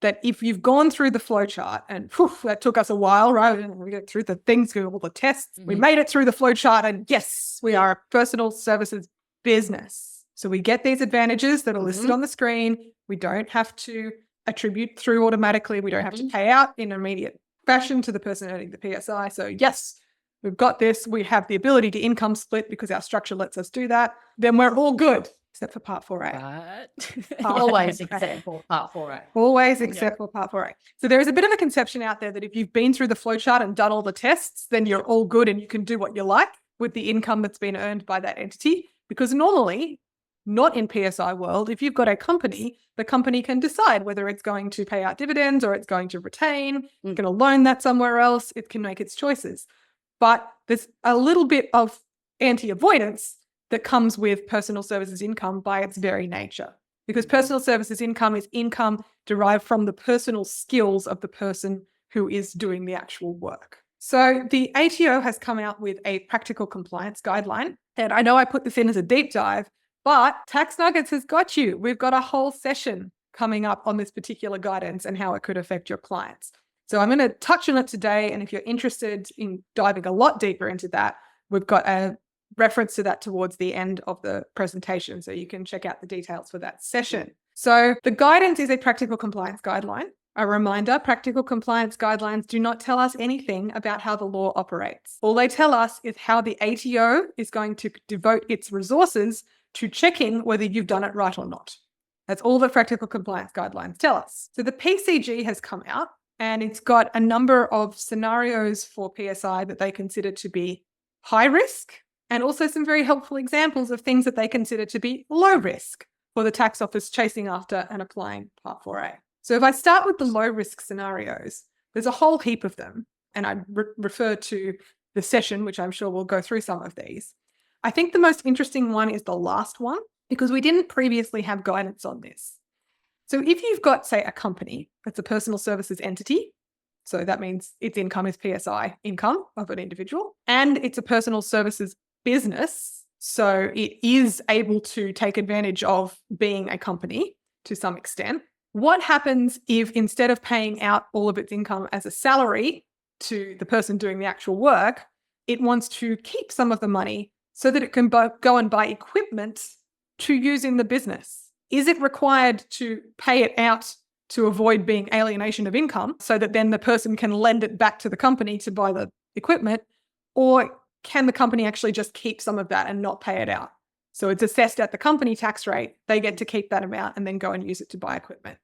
that if you've gone through the flowchart, and that took us a while, right? We got through the things, through all the tests. We made it through the flowchart, and yes, we are a personal services business. So we get these advantages that are listed on the screen. We don't have to attribute through automatically. We don't have to pay out in immediate fashion to the person earning the PSI. So yes, we've got this. We have the ability to income split because our structure lets us do that. Then we're all good, except for Part 4A. Always except for Part 4A. Always except for Part 4A. So there is a bit of a conception out there that if you've been through the flowchart and done all the tests, then you're all good and you can do what you like with the income that's been earned by that entity. Because normally, not in PSI world, if you've got a company, the company can decide whether it's going to pay out dividends or it's going to retain, it's going to loan that somewhere else, it can make its choices. But there's a little bit of anti-avoidance that comes with personal services income by its very nature. Because personal services income is income derived from the personal skills of the person who is doing the actual work. So the ATO has come out with a practical compliance guideline. And I know I put this in as a deep dive, but Tax Nuggets has got you. We've got a whole session coming up on this particular guidance and how it could affect your clients. So I'm going to touch on it today. And if you're interested in diving a lot deeper into that, we've got a reference to that towards the end of the presentation. So you can check out the details for that session. So the guidance is a practical compliance guideline. A reminder, practical compliance guidelines do not tell us anything about how the law operates. All they tell us is how the ATO is going to devote its resources to checking whether you've done it right or not. That's all the practical compliance guidelines tell us. So the PCG has come out and it's got a number of scenarios for PSI that they consider to be high risk and also some very helpful examples of things that they consider to be low risk for the tax office chasing after and applying Part 4A. So if I start with the low risk scenarios, there's a whole heap of them. And I refer to the session, which I'm sure we'll go through some of these. I think the most interesting one is the last one because we didn't previously have guidance on this. So if you've got, say, a company that's a personal services entity, so that means its income is PSI income of an individual, and it's a personal services business, so it is able to take advantage of being a company to some extent. What happens if instead of paying out all of its income as a salary to the person doing the actual work, it wants to keep some of the money so that it can go and buy equipment to use in the business? Is it required to pay it out to avoid being alienation of income so that then the person can lend it back to the company to buy the equipment? Or can the company actually just keep some of that and not pay it out? So it's assessed at the company tax rate. They get to keep that amount and then go and use it to buy equipment.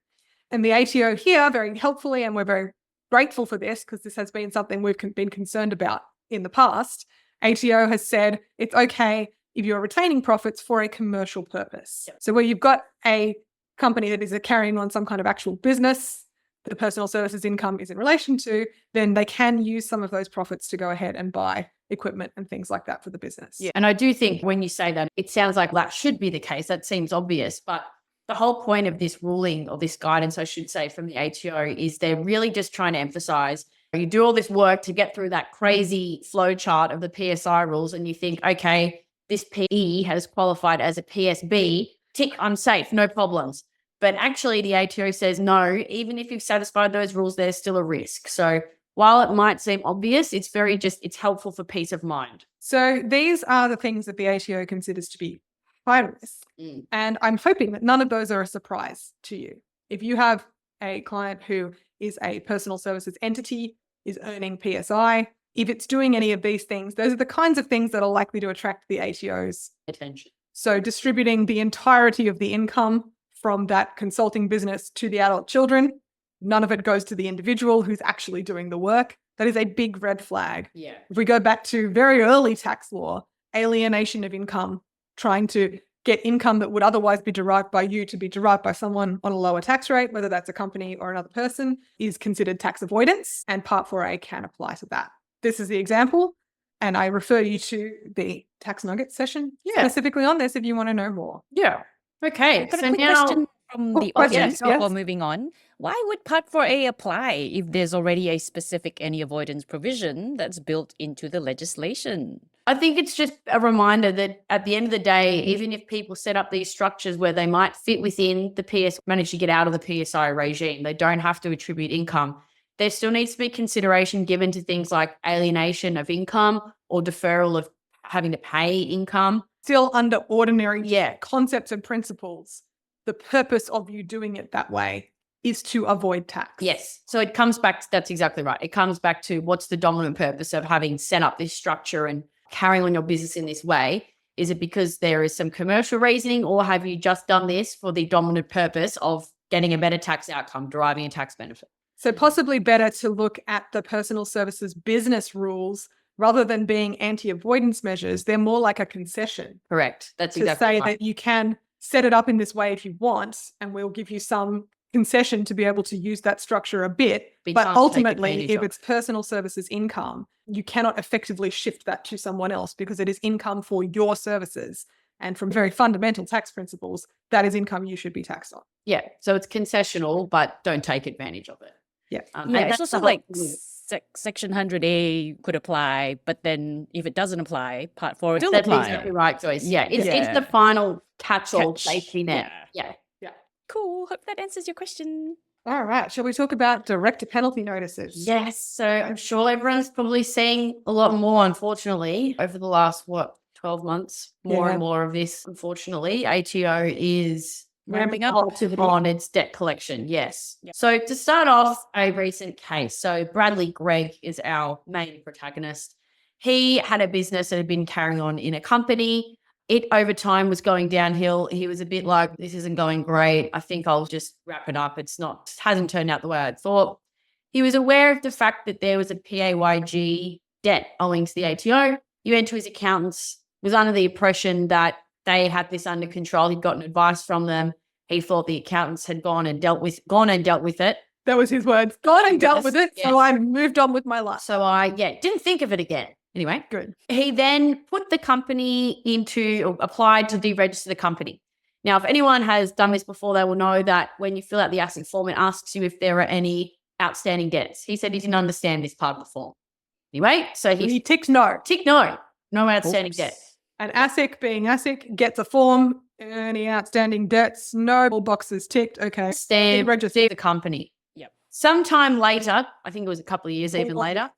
And the ATO here, very helpfully, and we're very grateful for this because this has been something we've been concerned about in the past, ATO has said it's okay if you're retaining profits for a commercial purpose. Yep. So where you've got a company that is carrying on some kind of actual business that the personal services income is in relation to, then they can use some of those profits to go ahead and buy equipment and things like that for the business. Yeah. And I do think when you say that, it sounds like that should be the case. That seems obvious. But the whole point of this ruling or this guidance, I should say, from the ATO is they're really just trying to emphasize you do all this work to get through that crazy flow chart of the PSI rules and you think, okay, this PE has qualified as a PSB, tick, I'm safe, no problems. But actually the ATO says no, even if you've satisfied those rules, there's still a risk. So while it might seem obvious, it's helpful for peace of mind. So these are the things that the ATO considers to be high risk. And I'm hoping that none of those are a surprise to you. If you have a client who is a personal services entity, is earning PSI, if it's doing any of these things, those are the kinds of things that are likely to attract the ATO's attention. So distributing the entirety of the income from that consulting business to the adult children, none of it goes to the individual who's actually doing the work. That is a big red flag. Yeah. If we go back to very early tax law, alienation of income trying to get income that would otherwise be derived by you to be derived by someone on a lower tax rate, whether that's a company or another person, is considered tax avoidance, and Part 4A can apply to that. This is the example, and I refer you to the Tax Nugget session specifically on this if you want to know more. Yeah. Okay. I've got So a quick now, question from the audience before moving on. Why would Part 4A apply if there's already a specific any avoidance provision that's built into the legislation? I think it's just a reminder that at the end of the day, even if people set up these structures where they might fit within the manage to get out of the PSI regime, they don't have to attribute income. There still needs to be consideration given to things like alienation of income or deferral of having to pay income. Still under ordinary concepts and principles, the purpose of you doing it that way is to avoid tax. Yes. So it comes back to, that's exactly right. It comes back to what's the dominant purpose of having set up this structure and carrying on your business in this way? Is it because there is some commercial reasoning, or have you just done this for the dominant purpose of getting a better tax outcome, deriving a tax benefit? So possibly better to look at the personal services business rules rather than being anti-avoidance measures. They're more like a concession. Correct. That's to exactly say right. that you can set it up in this way if you want, and we'll give you some concession to be able to use that structure a bit. But ultimately, if it's personal services income, you cannot effectively shift that to someone else because it is income for your services. And from very fundamental tax principles, that is income you should be taxed on. Yeah. So it's concessional, but don't take advantage of it. Yeah. It's also like Section 100A could apply, but then if it doesn't apply, Part 4 still That's apply. exactly right, Joyce. Yeah. It's the final catch-all Catch. safety net. Yeah. Cool. Hope that answers your question. All right. Shall we talk about director penalty notices? Yes. So I'm sure everyone's probably seeing a lot more, unfortunately, over the last, 12 months, more and more of this, unfortunately. ATO is Ramping up on its debt collection. Yes. Yep. So to start off, a recent case. So Bradley Gregg is our main protagonist. He had a business that had been carrying on in a company. It over time was going downhill. He was a bit like, this isn't going great. I think I'll just wrap it up. It hasn't turned out the way I thought. He was aware of the fact that there was a PAYG debt owing to the ATO. He went to his accountants, was under the impression that they had this under control. He'd gotten advice from them. He thought the accountants had gone and dealt with it. That was his words. Gone and dealt with it. Yes. So I moved on with my life. So I didn't think of it again. Anyway, Good. he then put the company applied to deregister the company. Now, if anyone has done this before, they will know that when you fill out the ASIC form, it asks you if there are any outstanding debts. He said he didn't understand this part of the form. Anyway, so He ticked no. No outstanding debt. And ASIC, being ASIC, gets a form. Any outstanding debts? No. All boxes ticked. Okay. Stamp, Deregister the company. Yep. Sometime later, I think it was a couple of years even later,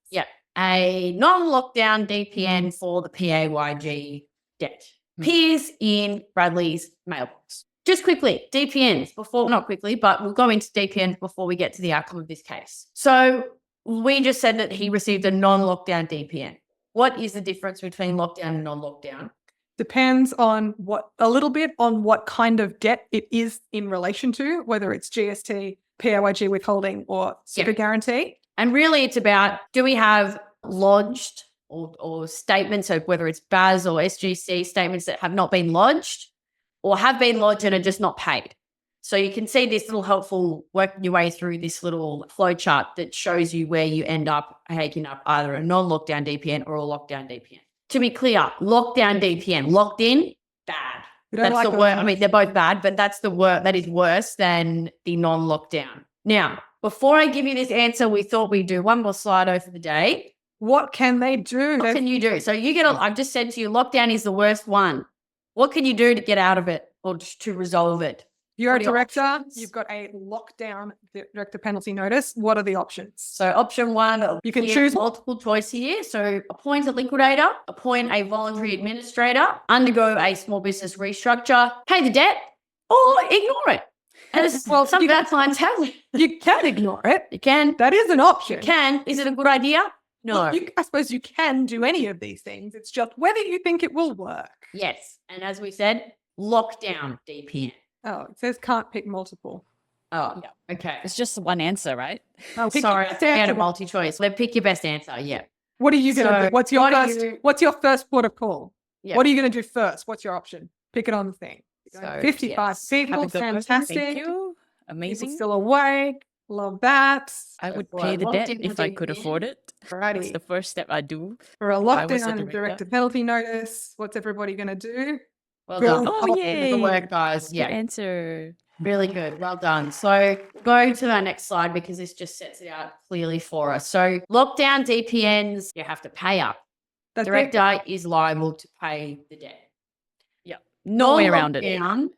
a non-lockdown DPN for the PAYG debt appears in Bradley's mailbox. Just quickly, DPNs not quickly, but we'll go into DPNs before we get to the outcome of this case. So we just said that he received a non-lockdown DPN. What is the difference between lockdown and non-lockdown? Depends on a little bit on what kind of debt it is in relation to, whether it's GST, PAYG withholding, or super guarantee. And really it's about, do we have lodged or statements, so whether it's BAS or SGC statements that have not been lodged or have been lodged and are just not paid. So you can see this little helpful working your way through this little flow chart that shows you where you end up taking up either a non-lockdown DPN or a lockdown DPN. To be clear, lockdown DPN, locked in, bad. That's the word. I mean, they're both bad, but that's the word that is worse than the non-lockdown. Now, before I give you this answer, we thought we'd do one more Slido for the day. What can they do? What can you do? So I've just said to you, lockdown is the worst one. What can you do to get out of it or to resolve it? You're a director. You've got a lockdown director penalty notice. What are the options? So option one, you can choose multiple choice here. So appoint a liquidator, appoint a voluntary administrator, undergo a small business restructure, pay the debt, or ignore it. As well, some bad clients have. You can ignore it. You can. That is an option. You can. Is it a good idea? No. Well, I suppose you can do any of these things. It's just whether you think it will work. Yes. And as we said, lockdown DPN. Oh, it says can't pick multiple. Oh, okay. It's just one answer, right? Oh, sorry, I had a multi-choice. Pick your best answer. Yeah. What are you going to do? What's your first port of call? Yeah. What are you going to do first? What's your option? Pick it on the thing. You're going So, 55 yes. people, Have a good one. fantastic. Thank you. People Amazing. still awake. Love that. I would for pay a the debt lockdown if I could DPN. afford it. That's Alrighty. the first step I do. For a I was a lockdown and director. director penalty notice, what's everybody going to do? Well Go. done. Oh, Good yay. work, guys. Good Yeah, answer. really good. Well done. So go to our next slide because this just sets it out clearly for us. So lockdown DPNs, you have to pay up. That's it. Director is liable to pay the debt. Yeah. No way around it. Non-lockdown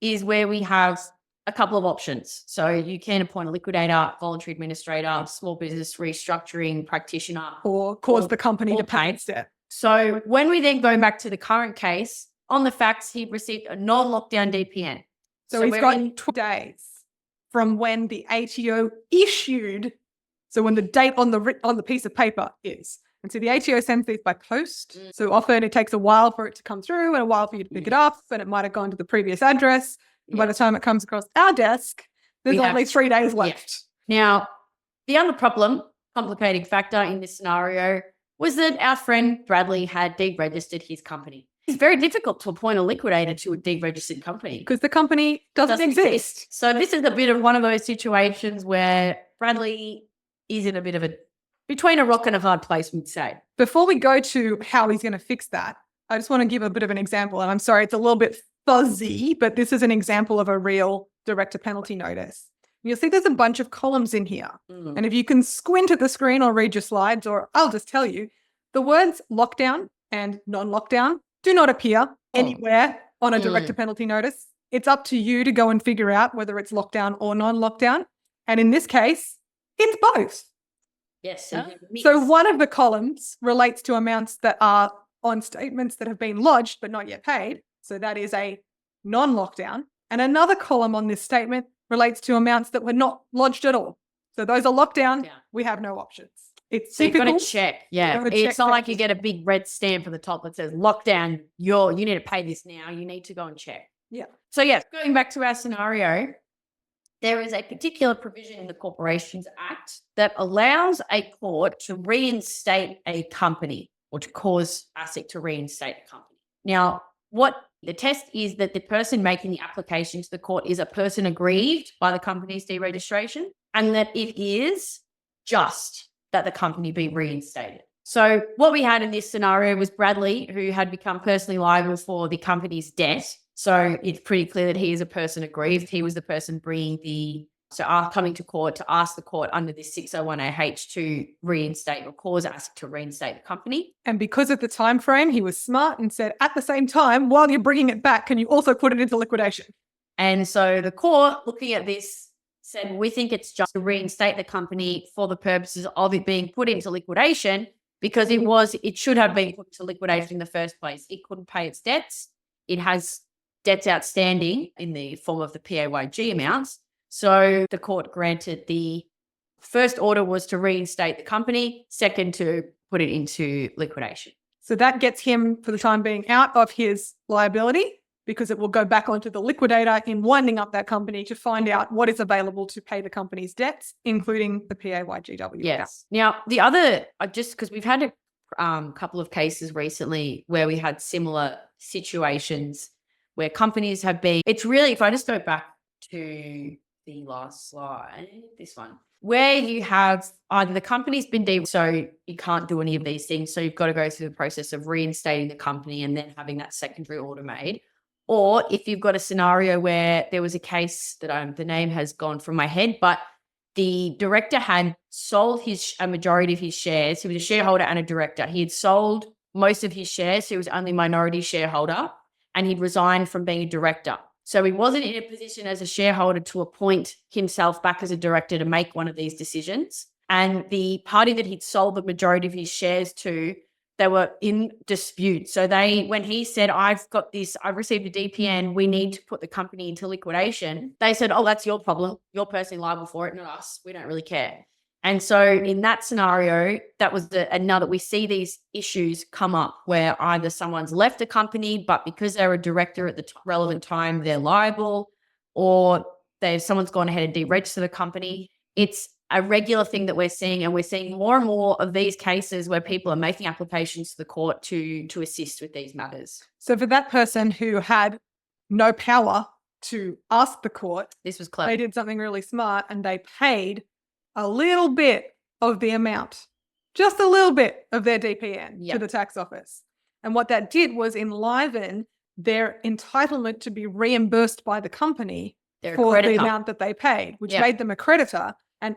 is where we have a couple of options. So you can appoint a liquidator, voluntary administrator, small business restructuring practitioner. Or cause Or- the company or to pay pay. its debt. So when we then go back to the current case, on the facts, he received a non-lockdown DPN. So he's we're got in- 12 days from when the ATO issued. So when the date on the piece of paper is. And so the ATO sends these by post. So often it takes a while for it to come through and a while for you to pick it up. And it might have gone to the previous address. And by the time it comes across our desk, there's We have- only 3 days left. Now, the other complicating factor in this scenario was that our friend Bradley had deregistered his company. It's very difficult to appoint a liquidator to a deregistered company. Because the company doesn't exist. So this is a bit of one of those situations where Bradley is in a bit of between a rock and a hard place, we'd say. Before we go to how he's going to fix that, I just want to give a bit of an example. And I'm sorry, it's a little bit fuzzy, but this is an example of a real director penalty notice. You'll see there's a bunch of columns in here. And if you can squint at the screen or read your slides, or I'll just tell you, the words lockdown and non-lockdown do not appear anywhere on a director penalty notice. It's up to you to go and figure out whether it's lockdown or non-lockdown. And in this case, it's both. Yes. So one of the columns relates to amounts that are on statements that have been lodged but not yet paid. So that is a non-lockdown. And another column on this statement relates to amounts that were not lodged at all. So those are lockdown. Yeah. We have no options. It's So you've got typical. to check. Yeah. gotta It's check not like that. you get a big red stamp at the top that says lockdown, you need to pay this now. You need to go and check. Yeah. So yeah, going back to our scenario, there is a particular provision in the Corporations Act that allows a court to reinstate a company or to cause ASIC to reinstate a company. Now, what the test is that the person making the application to the court is a person aggrieved by the company's deregistration, and that it is just that the company be reinstated. So what we had in this scenario was Bradley, who had become personally liable for the company's debt. So it's pretty clear that he is a person aggrieved. He was the person coming to court to ask the court under this 601AH to reinstate or cause ASIC to reinstate the company. And because of the time frame, he was smart and said, at the same time, while you're bringing it back, can you also put it into liquidation? And so the court, looking at this, said, we think it's just to reinstate the company for the purposes of it being put into liquidation because it should have been put to liquidation in the first place. It couldn't pay its debts. It has debts outstanding in the form of the PAYG amounts. So the court granted the first order was to reinstate the company, second to put it into liquidation. So that gets him, for the time being, out of his liability because it will go back onto the liquidator in winding up that company to find out what is available to pay the company's debts, including the PAYGW. Yes. Now, the other, just because we've had a couple of cases recently where we had similar situations where companies have been, it's really, if I just go back to the last slide, this one, where you have either the company's been so you can't do any of these things. So you've got to go through the process of reinstating the company and then having that secondary order made. Or if you've got a scenario where there was a case that the name has gone from my head, but the director had sold a majority of his shares. He was a shareholder and a director. He had sold most of his shares. So he was only minority shareholder and he'd resigned from being a director. So he wasn't in a position as a shareholder to appoint himself back as a director to make one of these decisions. And the party that he'd sold the majority of his shares to, they were in dispute. So when he said, I've received a DPN, we need to put the company into liquidation. They said, oh, that's your problem. You're personally liable for it, not us. We don't really care. And so in that scenario, that was another, we see these issues come up where either someone's left a company, but because they're a director at the relevant time, they're liable, or someone's gone ahead and deregistered the company. It's a regular thing that we're seeing, and we're seeing more and more of these cases where people are making applications to the court to assist with these matters. So for that person who had no power to ask the court, This was clever. they did something really smart and they paid a little bit of the amount, just a little bit of their DPN to the tax office. And what that did was enliven their entitlement to be reimbursed by the company for the amount that they paid, which made them a creditor. And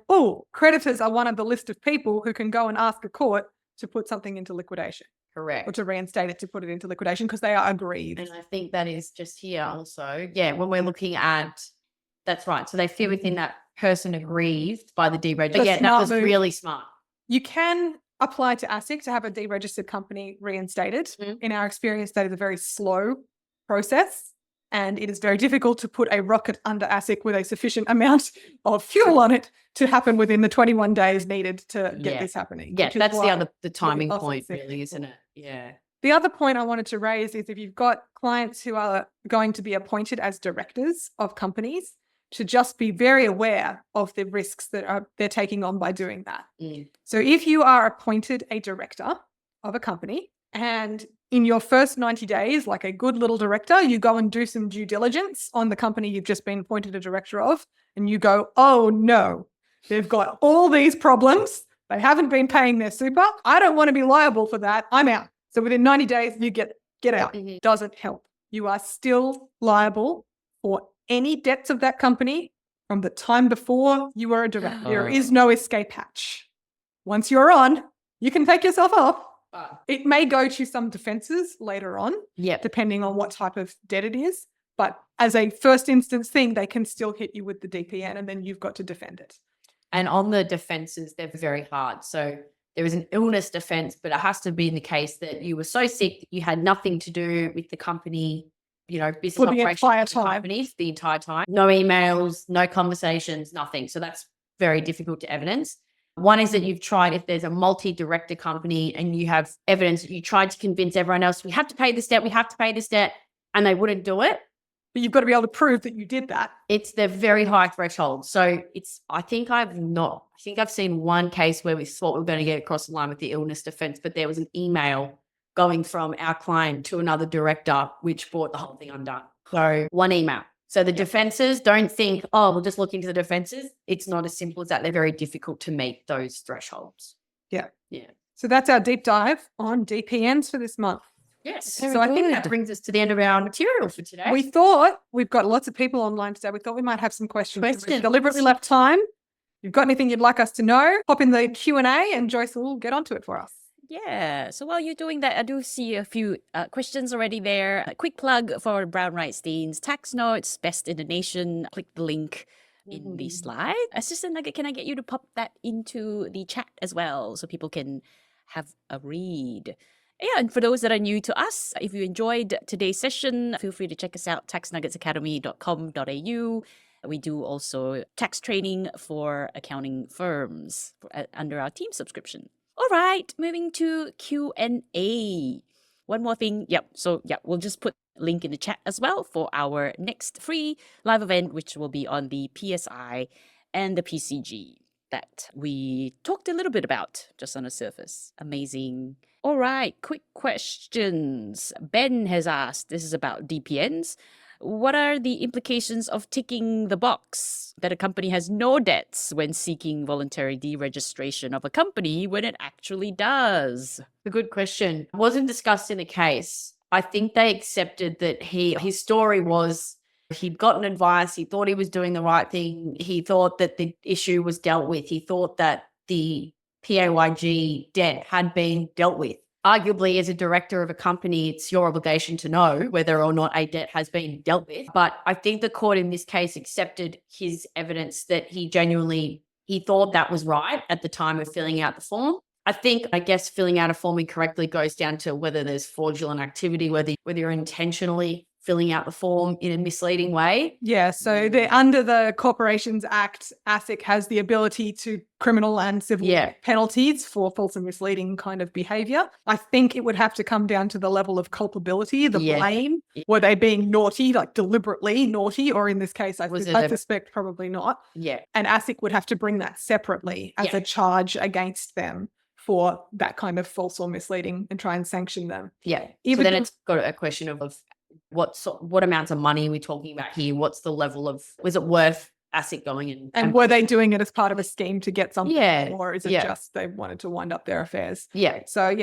creditors are one of the list of people who can go and ask a court to put something into liquidation. Correct. Or to reinstate it, to put it into liquidation, because they are aggrieved. And I think that is just here also. Yeah, when we're looking at, that's right. So they fit within that person aggrieved by the deregister. Yeah, that was really smart. You can apply to ASIC to have a deregistered company reinstated. In our experience, that is a very slow process. And it is very difficult to put a rocket under ASIC with a sufficient amount of fuel on it to happen within the 21 days needed to get this happening. Yeah, that's the timing point really, isn't it? Yeah. The other point I wanted to raise is if you've got clients who are going to be appointed as directors of companies, to just be very aware of the risks that they're taking on by doing that. So if you are appointed a director of a company, and in your first 90 days, like a good little director, you go and do some due diligence on the company you've just been appointed a director of, and you go, oh no, they've got all these problems. They haven't been paying their super. I don't want to be liable for that. I'm out. So within 90 days, you get out. Doesn't help. You are still liable for any debts of that company from the time before you were a director. There is no escape hatch. Once you're on, you can take yourself off. It may go to some defenses later on, depending on what type of debt it is. But as a first instance thing, they can still hit you with the DPN, and then you've got to defend it. And on the defenses, they're very hard. So there is an illness defense, but it has to be in the case that you were so sick that you had nothing to do with the company, business for the operations companies the entire time. No emails, no conversations, nothing. So that's very difficult to evidence. One is that you've tried, if there's a multi-director company and you have evidence that you tried to convince everyone else, we have to pay this debt, and they wouldn't do it. But you've got to be able to prove that you did that. It's the very high threshold. So I think I've seen one case where we thought we were going to get across the line with the illness defense, but there was an email going from our client to another director, which brought the whole thing undone. So one email. So the defenses, don't think, we'll just look into the defenses. It's not as simple as that. They're very difficult to meet those thresholds. Yeah. So that's our deep dive on DPNs for this month. Yes. So I think that brings us to the end of our material for today. We thought, we've got lots of people online today, we thought we might have some questions. We've deliberately left time. If you've got anything you'd like us to know, pop in the Q&A and Joyce will get onto it for us. Yeah. So while you're doing that, I do see a few questions already there. A quick plug for Brown Wright-Stein's tax notes, best in the nation. Click the link in the slide. Assistant Nugget, can I get you to pop that into the chat as well so people can have a read? Yeah, and for those that are new to us, if you enjoyed today's session, feel free to check us out, taxnuggetsacademy.com.au. We do also tax training for accounting firms under our team subscription. All right, moving to Q&A. One more thing. We'll just put a link in the chat as well for our next free live event, which will be on the PSI and the PCG that we talked a little bit about just on the surface. Amazing. All right, quick questions. Ben has asked, this is about DPNs. What are the implications of ticking the box that a company has no debts when seeking voluntary deregistration of a company when it actually does? A good question. It wasn't discussed in the case. I think they accepted that his story was he'd gotten advice. He thought he was doing the right thing. He thought that the issue was dealt with. He thought that the PAYG debt had been dealt with. Arguably, as a director of a company, it's your obligation to know whether or not a debt has been dealt with. But I think the court in this case accepted his evidence that he thought that was right at the time of filling out the form. I guess filling out a form incorrectly goes down to whether there's fraudulent activity, whether you're intentionally filling out the form in a misleading way. Yeah, so under the Corporations Act, ASIC has the ability to criminal and civil penalties for false and misleading kind of behavior. I think it would have to come down to the level of culpability, the blame. Were they being naughty, like deliberately naughty, or in this case, I suspect probably not. Yeah. And ASIC would have to bring that separately as a charge against them for that kind of false or misleading and try and sanction them. Yeah. So then it's got a question of what amounts of money are we talking about here? What's the level of, was it worth ASIC going in? And were they doing it as part of a scheme to get something? Yeah. Or is it just they wanted to wind up their affairs? Yeah. So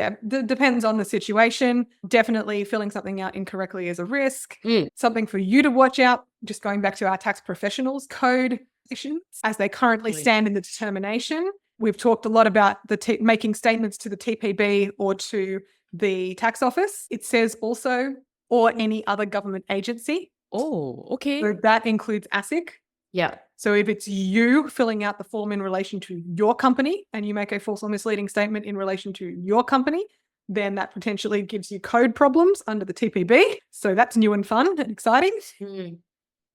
depends on the situation. Definitely filling something out incorrectly is a risk. Something for you to watch out, just going back to our tax professionals code issues as they currently stand in the determination. We've talked a lot about making statements to the TPB or to the tax office. It says also, or any other government agency. Oh, okay. So that includes ASIC. Yeah. So if it's you filling out the form in relation to your company and you make a false or misleading statement in relation to your company, then that potentially gives you code problems under the TPB. So that's new and fun and exciting.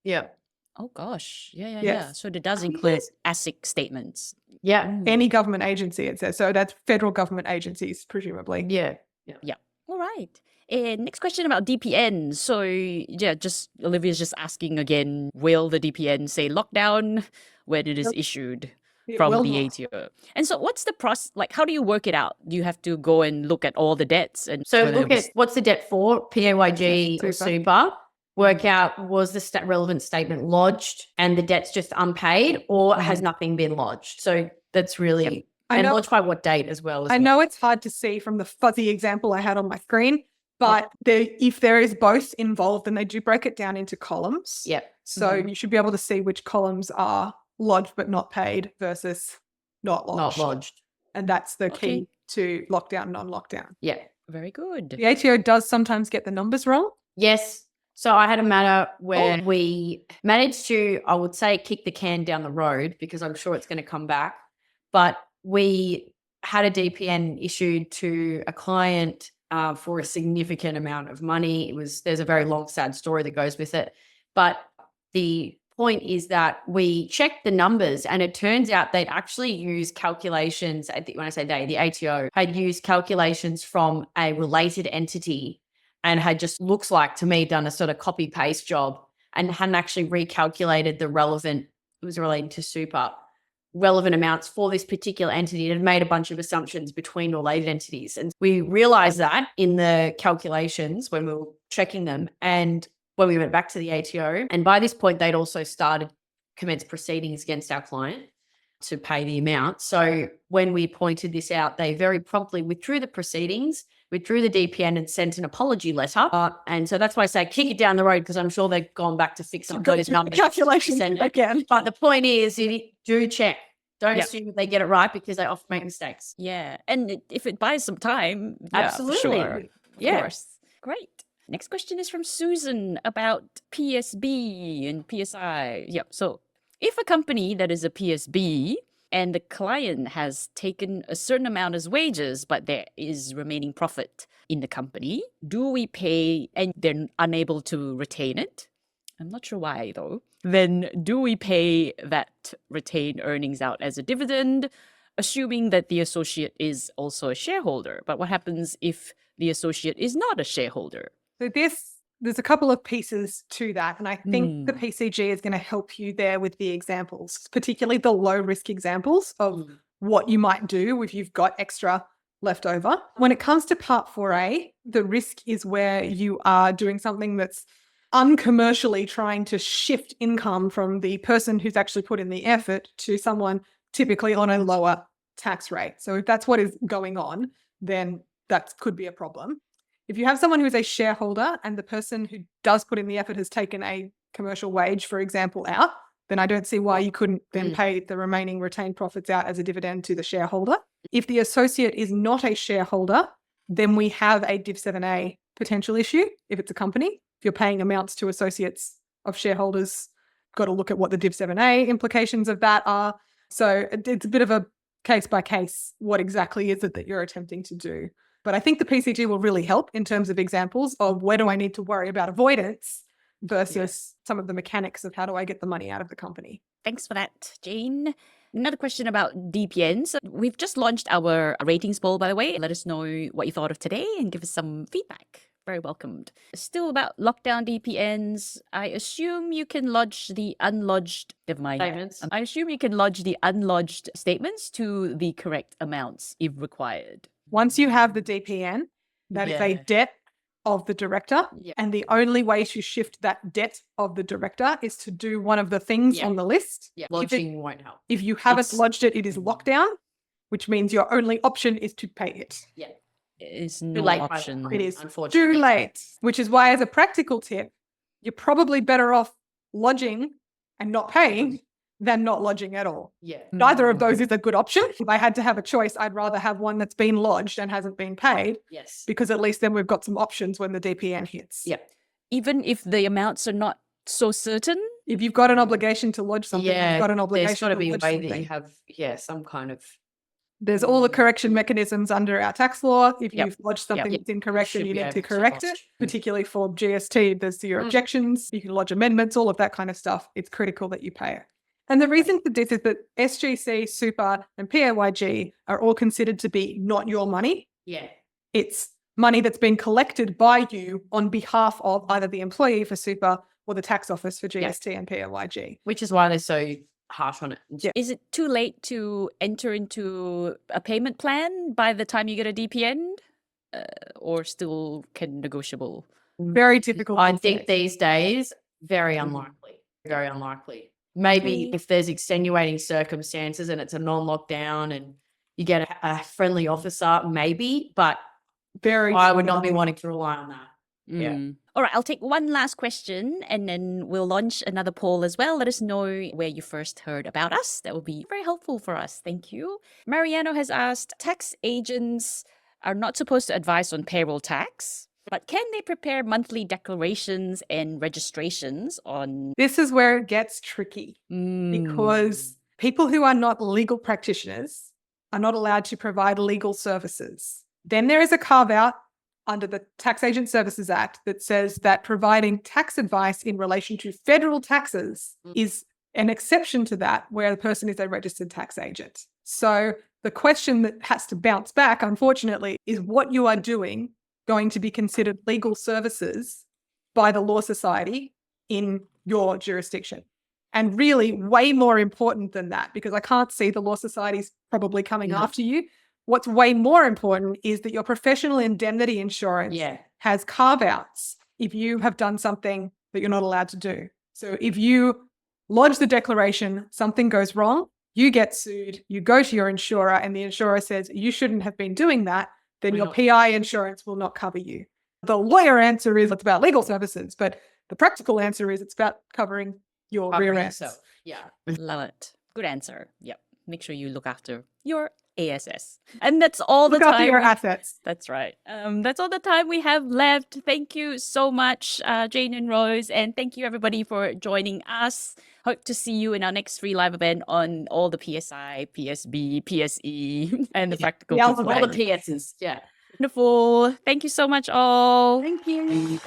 Yeah. Oh gosh. Yeah. Yes. So that does include ASIC statements. Yeah. Any government agency, it says. So that's federal government agencies, presumably. Yeah. All right. And next question about DPN. So just Olivia's just asking again, will the DPN say lockdown when it is issued from the ATO? And so what's the process? Like, how do you work it out? Do you have to go and look at all the debts? And so look at what's the debt for, PAYG or super, work out was the relevant statement lodged and the debt's just unpaid or has nothing been lodged. So that's really, and lodged by what date as well. I know it's hard to see from the fuzzy example I had on my screen, but if there is both involved, then they do break it down into columns. Yeah. So you should be able to see which columns are lodged but not paid versus not lodged. Not lodged. And that's the key to lockdown, non-lockdown. Yeah. Very good. The ATO does sometimes get the numbers wrong. Yes. So I had a matter where we managed to, I would say, kick the can down the road because I'm sure it's going to come back. But we had a DPN issued to a client for a significant amount of money. There's a very long, sad story that goes with it. But the point is that we checked the numbers and it turns out they'd actually used calculations. When I say they, the ATO had used calculations from a related entity and had just, looks like to me, done a sort of copy paste job and hadn't actually recalculated the relevant, it was relating to super, relevant amounts for this particular entity. It had made a bunch of assumptions between related entities. And we realized that in the calculations when we were checking them and when we went back to the ATO. And by this point, they'd also commenced proceedings against our client to pay the amount. So when we pointed this out, they very promptly withdrew the proceedings, withdrew the DPN and sent an apology letter. And so that's why I say kick it down the road because I'm sure they've gone back to fix some of those numbers. Calculations again. But the point is, do check. Don't assume that they get it right because they often make mistakes. Yeah. And if it buys some time, absolutely. Sure. Of course. Great. Next question is from Susan about PSB and PSI. Yep. So if a company that is a PSB and the client has taken a certain amount as wages, but there is remaining profit in the company, do we pay and they're unable to retain it? I'm not sure why though. Then do we pay that retained earnings out as a dividend, assuming that the associate is also a shareholder? But what happens if the associate is not a shareholder? So there's a couple of pieces to that. And I think the PCG is going to help you there with the examples, particularly the low risk examples of what you might do if you've got extra left over. When it comes to Part 4A, the risk is where you are doing something that's uncommercially trying to shift income from the person who's actually put in the effort to someone typically on a lower tax rate. So if that's what is going on, then that could be a problem. If you have someone who is a shareholder and the person who does put in the effort has taken a commercial wage, for example, out, then I don't see why you couldn't then pay the remaining retained profits out as a dividend to the shareholder. If the associate is not a shareholder, then we have a Div 7A potential issue if it's a company. If you're paying amounts to associates of shareholders, got to look at what the Div 7A implications of that are. So it's a bit of a case by case, what exactly is it that you're attempting to do? But I think the PCG will really help in terms of examples of where do I need to worry about avoidance versus some of the mechanics of how do I get the money out of the company. Thanks for that, Jane. Another question about DPNs. We've just launched our ratings poll, by the way. Let us know what you thought of today and give us some feedback. Very welcomed. Still about lockdown DPNs. I assume you can lodge the unlodged, never mind. Statements. I assume you can lodge the unlodged statements to the correct amounts if required. Once you have the DPN, that is a Yeah. debt of the director. Yeah. And the only way to shift that debt of the director is to do one of the things Yeah. on the list. Yeah. If, Lodging won't help. if you haven't It's- lodged it, it is lockdown, which means your only option is to pay it. Yeah. Is Too no late, by option. law, It is unfortunately. too late, which is why, as a practical tip, you're probably better off lodging and not paying than not lodging at all. Yeah. Neither of those is a good option. If I had to have a choice, I'd rather have one that's been lodged and hasn't been paid, Yes. because at least then we've got some options when the DPN hits. Yeah. Even if the amounts are not so certain. If you've got an obligation to lodge something, Yeah. you've got an obligation There's got to to be a lodge way something. that you have, some kind of. There's all the correction mechanisms under our tax law. If Yep. you've lodged something Yep. that's incorrect, Should then you be need able to to correct lodge. it, particularly for GST. There's your objections. You can lodge amendments, all of that kind of stuff. It's critical that you pay it. And the reason for this is that SGC, Super, and PAYG are all considered to be not your money. Yeah. It's money that's been collected by you on behalf of either the employee for Super or the tax office for GST and PAYG. Which is why they're so harsh on it. Yeah. Is it too late to enter into a payment plan by the time you get a DPN? Or still negotiable? Very difficult. I to think say. these days, very unlikely. Very unlikely. Maybe if there's extenuating circumstances and it's a non-lockdown and you get a friendly officer, maybe, but very. I would not be wanting to rely on that. Yeah. All right, I'll take one last question and then we'll launch another poll as well. Let us know where you first heard about us. That would be very helpful for us. Thank you. Mariano has asked, tax agents are not supposed to advise on payroll tax, but can they prepare monthly declarations and registrations on... This is where it gets tricky, because people who are not legal practitioners are not allowed to provide legal services. Then there is a carve out under the Tax Agent Services Act that says that providing tax advice in relation to federal taxes is an exception to that, where the person is a registered tax agent. So the question that has to bounce back, unfortunately, is what you are doing going to be considered legal services by the Law Society in your jurisdiction? And really, way more important than that, because I can't see the Law Societies probably coming after you. What's way more important is that your professional indemnity insurance has carve-outs if you have done something that you're not allowed to do. So if you lodge the declaration, something goes wrong, you get sued, you go to your insurer, and the insurer says you shouldn't have been doing that, then your PI insurance will not cover you. The lawyer answer is it's about legal services, but the practical answer is it's about covering your rear ends. Yeah. Love it. Good answer. Yep. Make sure you look after your ASS. And that's all the Look after time. your assets. That's right. That's all the time we have left. Thank you so much, Jane and Rose. And thank you, everybody, for joining us. Hope to see you in our next free live event on all the PSI, PSB, PSE, and the practical. Yeah, All the PSs. Yeah. Wonderful. Thank you so much, all. Thank you.